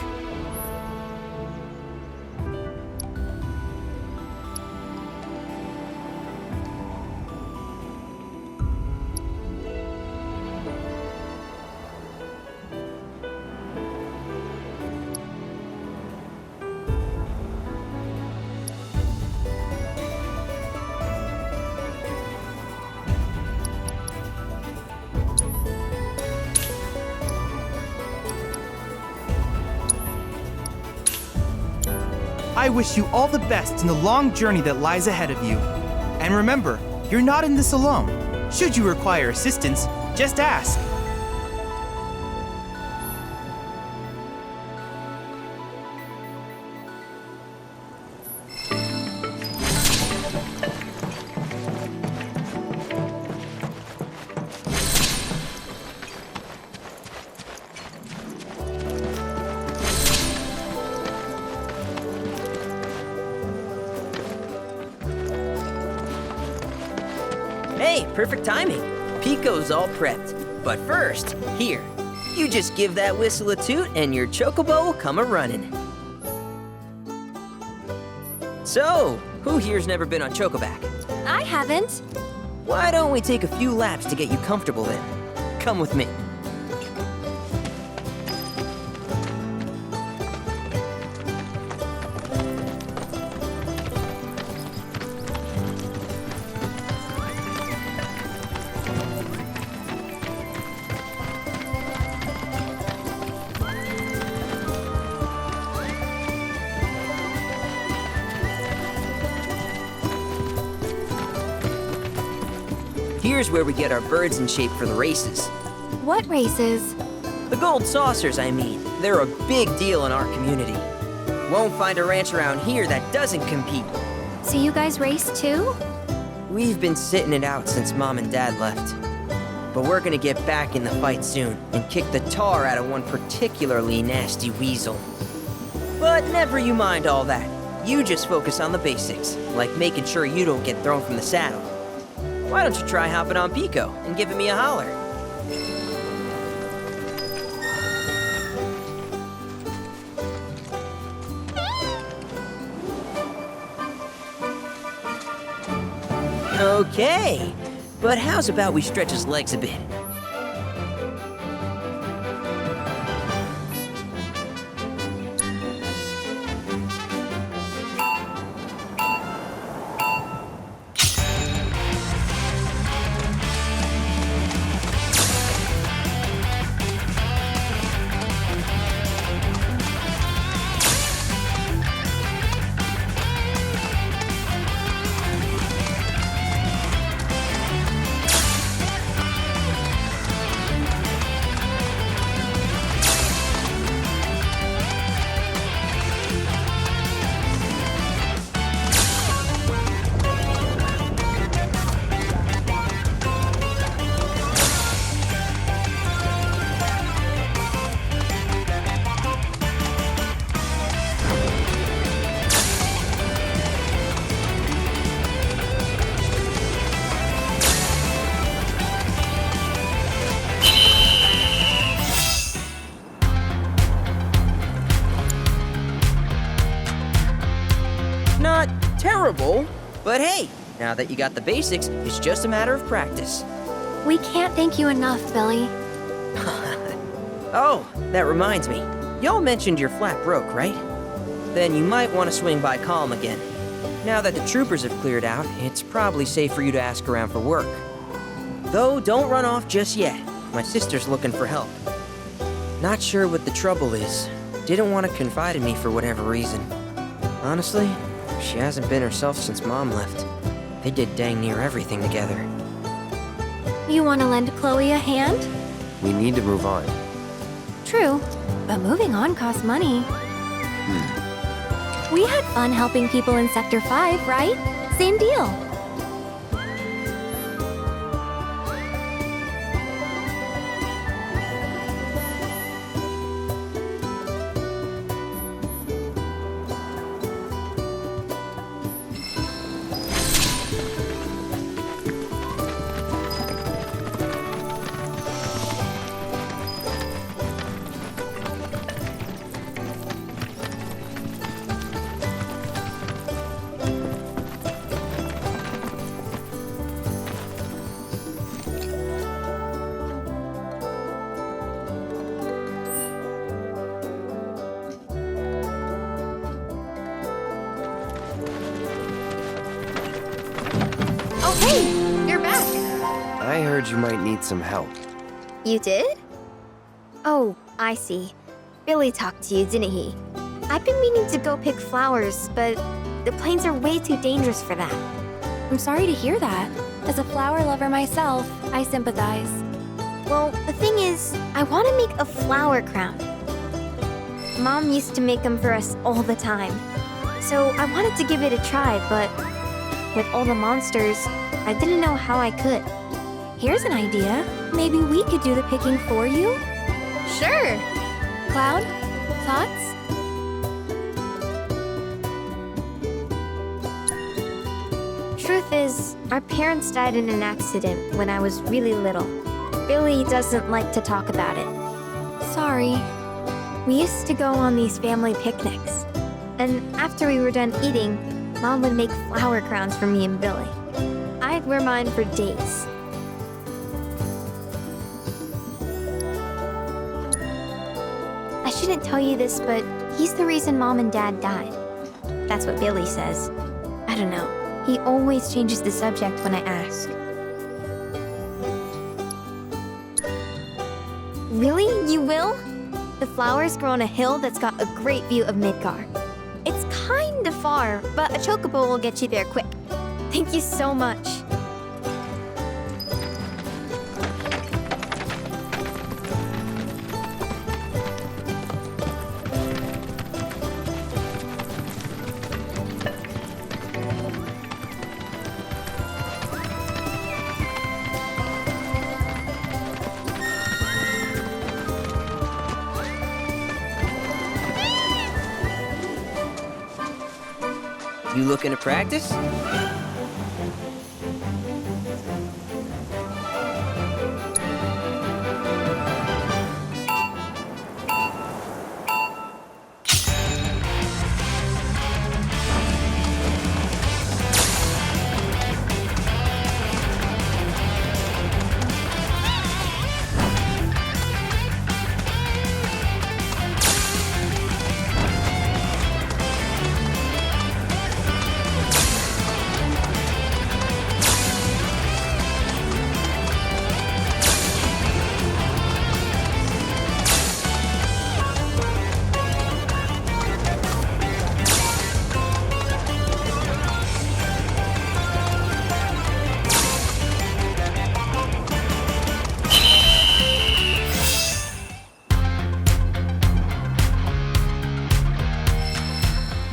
I wish you all the best in the long journey that lies ahead of you. And remember, you're not in this alone. Should you require assistance, just ask. Hey, perfect timing. Pico's all prepped. But first, here, you just give that whistle a toot and your chocobo will come a-running. So, who here's never been on Chocoback? I haven't. Why don't we take a few laps to get you comfortable then? Come with me. Here's where we get our birds in shape for the races. What races? The gold saucers, I mean. They're a big deal in our community. Won't find a ranch around here that doesn't compete. So you guys race too? We've been sitting it out since Mom and Dad left. but we're gonna get back in the fight soon and kick the tar out of one particularly nasty weasel. But never you mind all that. You just focus on the basics, like making sure you don't get thrown from the saddle. Why don't you try hopping on Pico and giving me a holler? Okay, but how's about we stretch his legs a bit? Not terrible, but hey, now that you got the basics, it's just a matter of practice. We can't thank you enough, Billy. Oh, that reminds me. Y'all mentioned your flat broke, right? Then you might want to swing by Calm again. Now that the troopers have cleared out, it's probably safe for you to ask around for work. Though, don't run off just yet. My sister's looking for help. Not sure what the trouble is. Didn't want to confide in me for whatever reason. Honestly, she hasn't been herself since Mom left. They did dang near everything together. You want to lend Chloe a hand? We need to move on. True, but moving on costs money. We had fun helping people in Sector 5, right? Same deal. Oh, hey! You're back! I heard you might need some help. You did? Oh, I see. Billy talked to you, didn't he? I've been meaning to go pick flowers, but the plains are way too dangerous for that. I'm sorry to hear that. As a flower lover myself, I sympathize. Well, the thing is, I want to make a flower crown. Mom used to make them for us all the time. So I wanted to give it a try, but with all the monsters, I didn't know how I could. Here's an idea. Maybe we could do the picking for you? Sure! Cloud, thoughts? Truth is, our parents died in an accident when I was really little. Billy doesn't like to talk about it. Sorry. We used to go on these family picnics. And after we were done eating, Mom would make flower crowns for me and Billy. I'd wear mine for days. I shouldn't tell you this, but he's the reason Mom and Dad died. That's what Billy says. I don't know. He always changes the subject when I ask. Really? You will? The flowers grow on a hill that's got a great view of Midgar. It's kinda far, but a chocobo will get you there quick. Thank you so much. You looking to practice?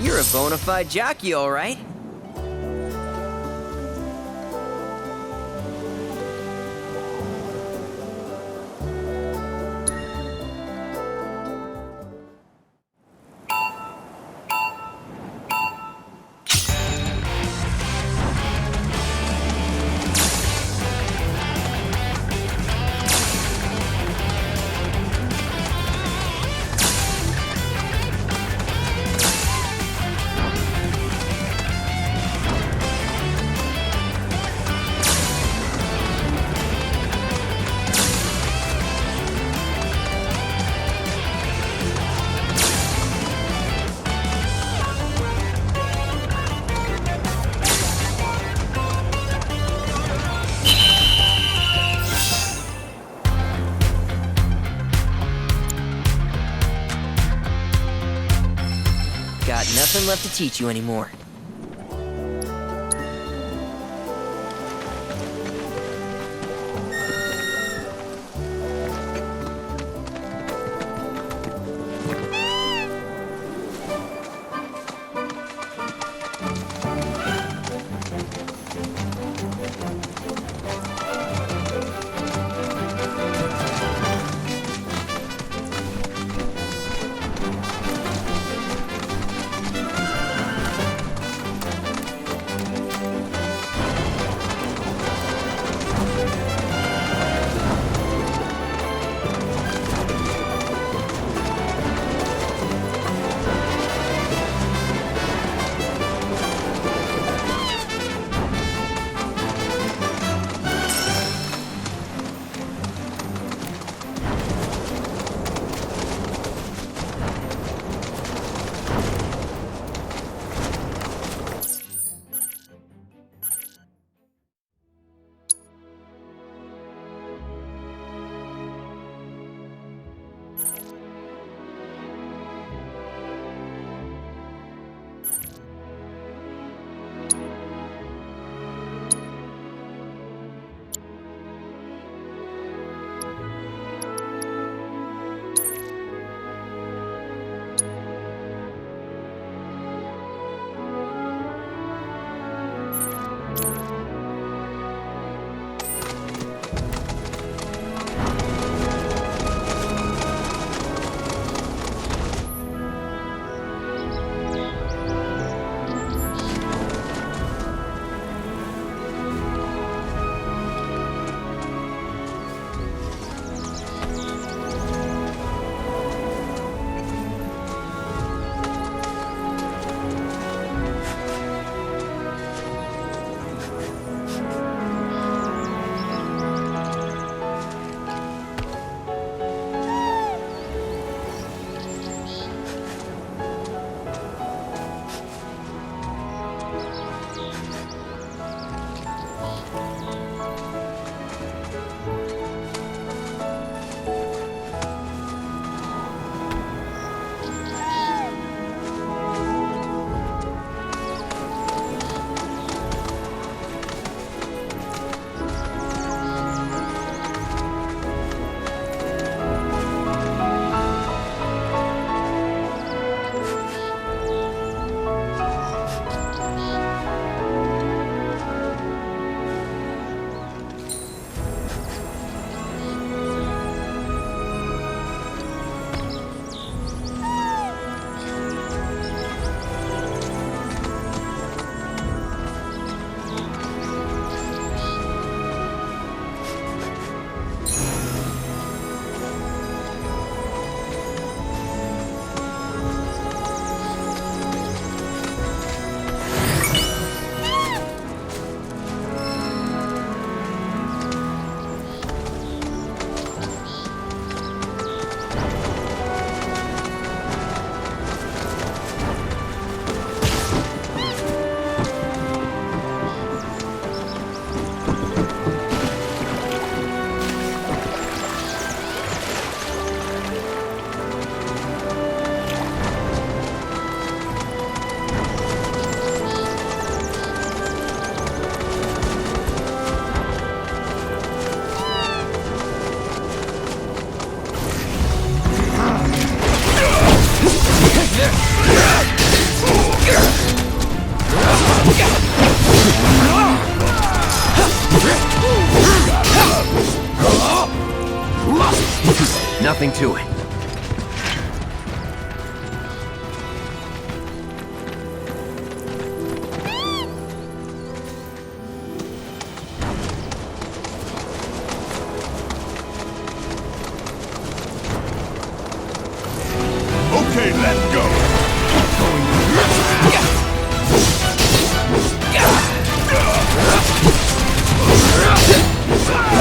You're a bona fide jockey, all right. Got nothing left to teach you anymore. nothing to it. Okay, let's go.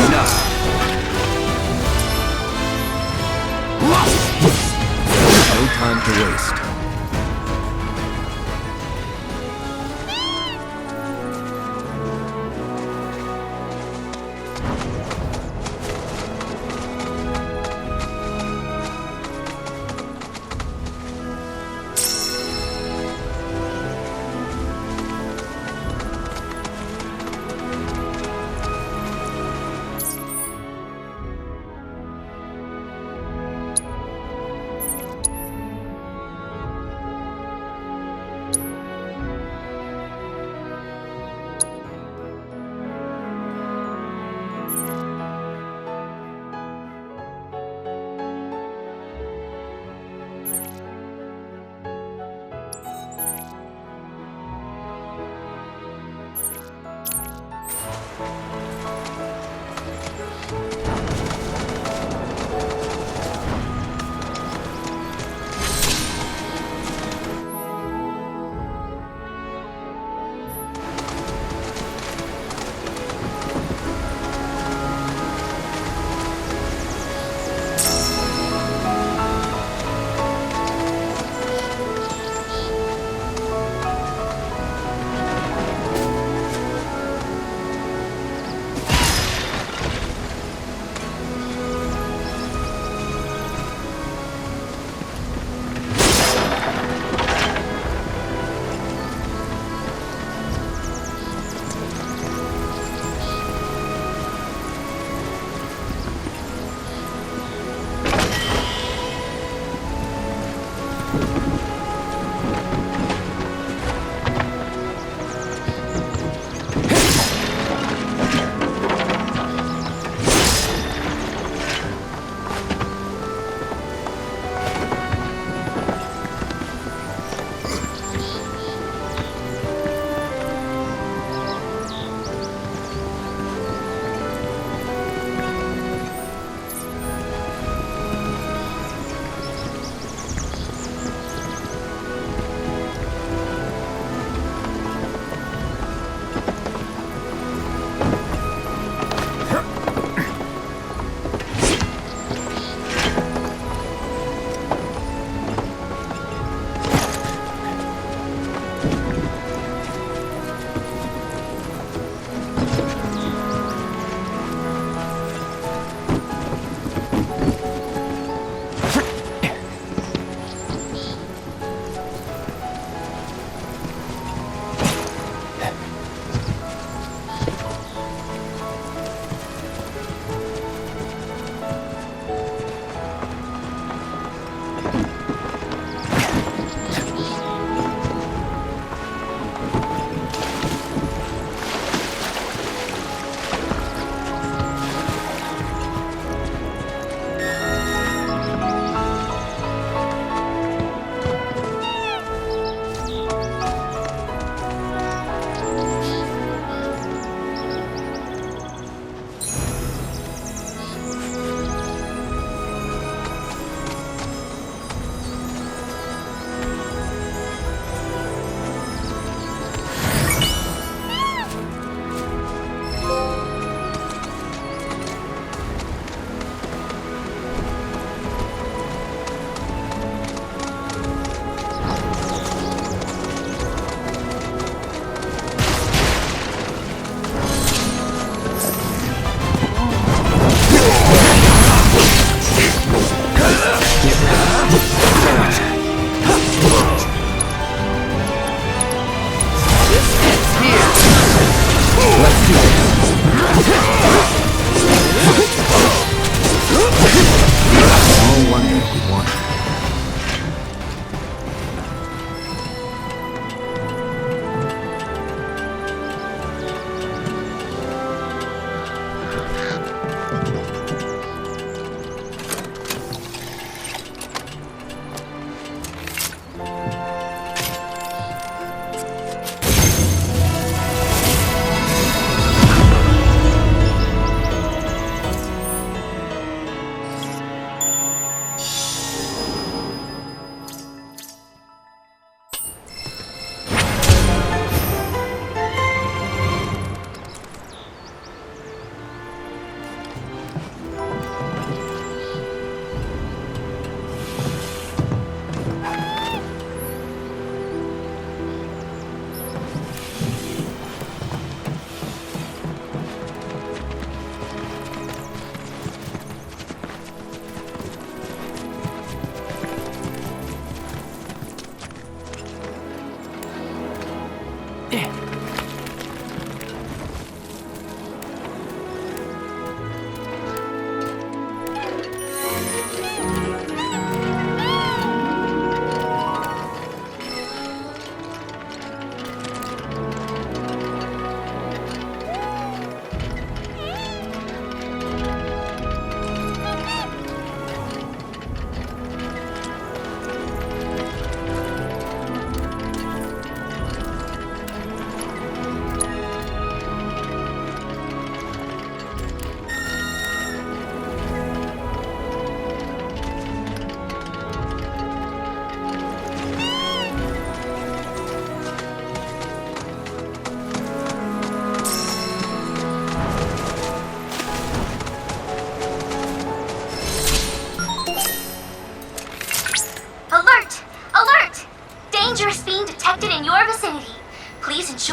Enough.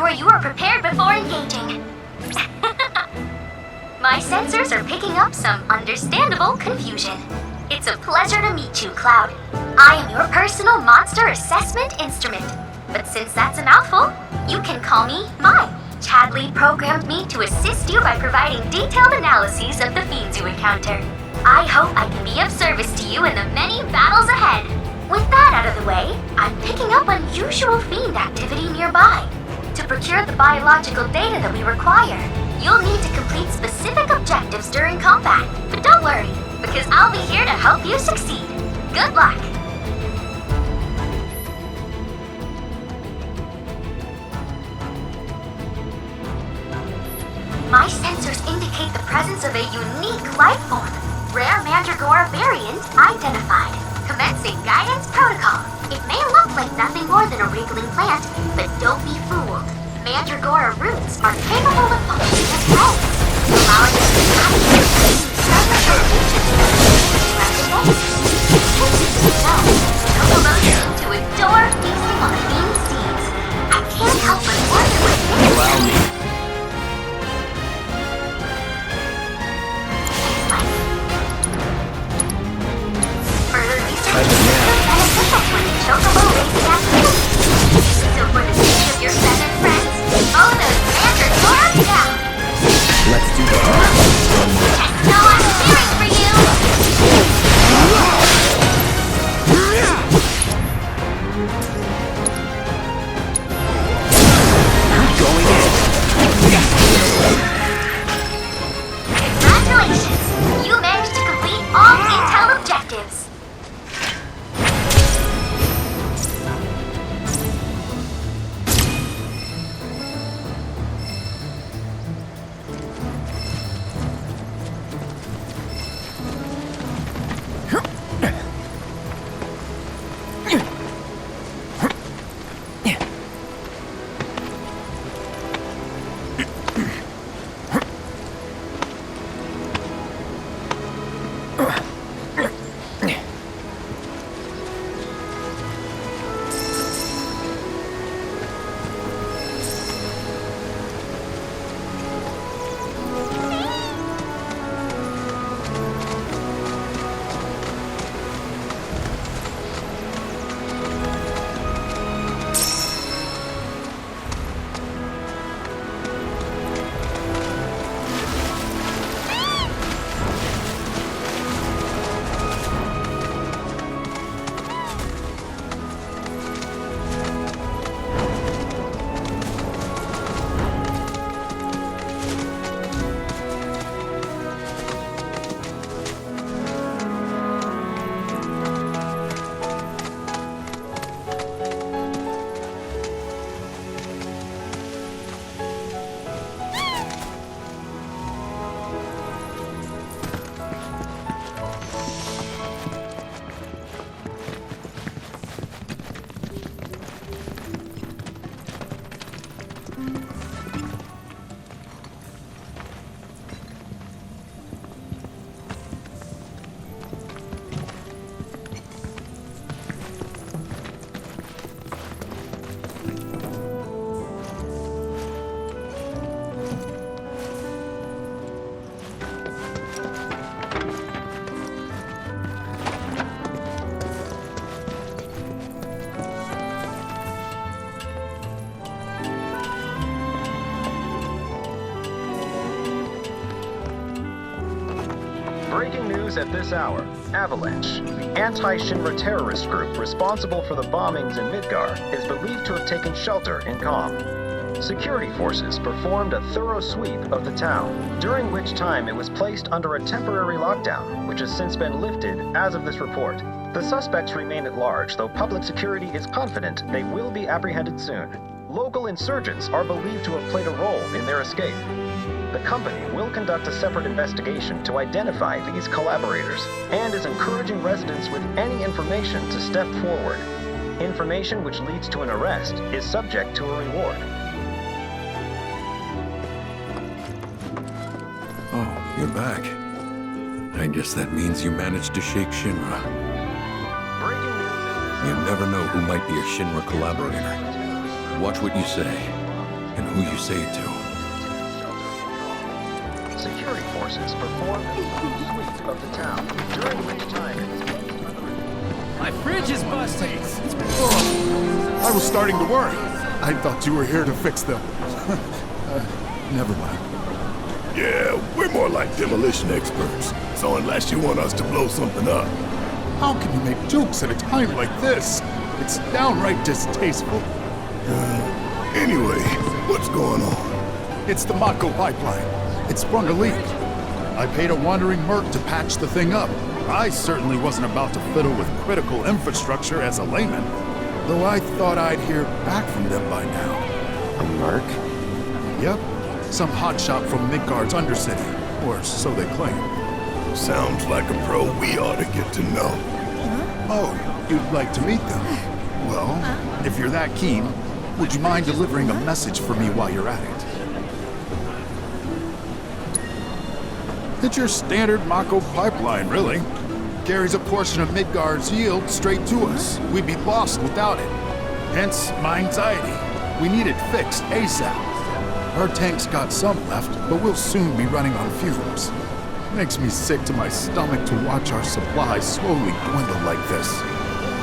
sure you are prepared before engaging. My sensors are picking up some understandable confusion. It's a pleasure to meet you, Cloud. I am your personal monster assessment instrument. But since that's a mouthful, you can call me Mai. Chadley programmed me to assist you by providing detailed analyses of the fiends you encounter. I hope I can be of service to you in the many battles ahead. With that out of the way, I'm picking up unusual fiend activity nearby. To procure the biological data that we require, you'll need to complete specific objectives during combat. But don't worry, because I'll be here to help you succeed. Good luck! My sensors indicate the presence of a unique life form. Rare Mandragora variant identified. Commencing guidance protocol. It may look like nothing more than a wriggling plant, but don't be fooled. Mandragora roots are capable of functioning as roots, allowing us to navigate cellular regions. Chocobos seem to adore feasting on fiend seeds. I can't help but wonder what Allow me. Further research is beneficial for the Chocobo racing activity. So for the sake of your 7 friends, mow those Mandragora down! Let's do that. No, I'm cheering for you! Going in. Congratulations! You managed to complete all intel objectives! Breaking news at this hour. Avalanche, the anti-Shinra terrorist group responsible for the bombings in Midgar, is believed to have taken shelter in Calm. Security forces performed a thorough sweep of the town, during which time it was placed under a temporary lockdown, which has since been lifted as of this report. The suspects remain at large, though public security is confident they will be apprehended soon. Local insurgents are believed to have played a role in their escape. The company will conduct a separate investigation to identify these collaborators and is encouraging residents with any information to step forward. Information which leads to an arrest is subject to a reward. Oh, you're back. I guess that means you managed to shake Shinra. You never know who might be a Shinra collaborator. Watch what you say. And who you say it to. Security forces performed a sweep of the town, during which time it was My fridge is busted. I was starting to worry. I thought you were here to fix them. Never mind. Yeah, we're more like demolition experts. So unless you want us to blow something up. How can you make jokes at a time like this? It's downright distasteful. Anyway, what's going on? It's the Mako pipeline. It sprung a leak. I paid a wandering merc to patch the thing up. I certainly wasn't about to fiddle with critical infrastructure as a layman. Though I thought I'd hear back from them by now. A merc? Yep. Some hotshot from Midgard's Undercity. Or so they claim. Sounds like a pro we ought to get to know. Oh, you'd like to meet them? Well, if you're that keen, would you mind delivering a message for me while you're at it? It's your standard Mako pipeline, really. Carries a portion of Midgard's yield straight to us. We'd be lost without it. Hence, my anxiety. We need it fixed ASAP. Our tank's got some left, but we'll soon be running on fumes. Makes me sick to my stomach to watch our supplies slowly dwindle like this.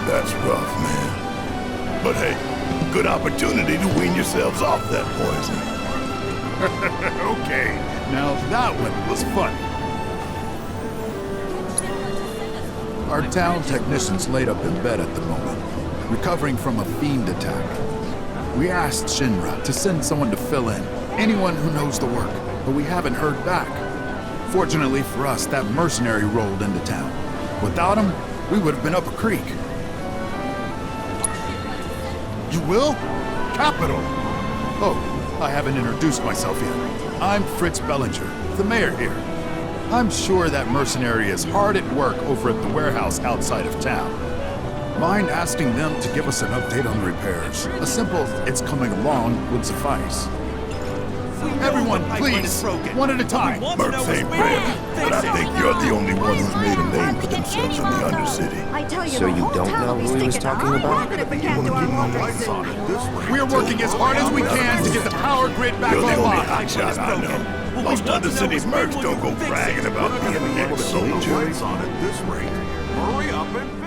That's rough, man. But hey, good opportunity to wean yourselves off that poison. Okay, now that one was fun. Our town technician's laid up in bed at the moment, recovering from a fiend attack. We asked Shinra to send someone to fill in, anyone who knows the work, but we haven't heard back. Fortunately for us, that mercenary rolled into town. Without him, we would have been up a creek. You will? Capital! Oh, I haven't introduced myself yet. I'm Fritz Bellinger, the mayor here. I'm sure that mercenary is hard at work over at the warehouse outside of town. Mind asking them to give us an update on the repairs? A simple, it's coming along, would suffice. Everyone, please, one at a time. Mercs ain't rare, but I think you're the only one who's made a name for themselves in the Undercity. So you don't know who he was talking about? We're working as hard as we can to get the power grid back You're the only online. hotshot I know. Most Undercity's mercs don't go bragging about being the ex-soldier. Hurry up and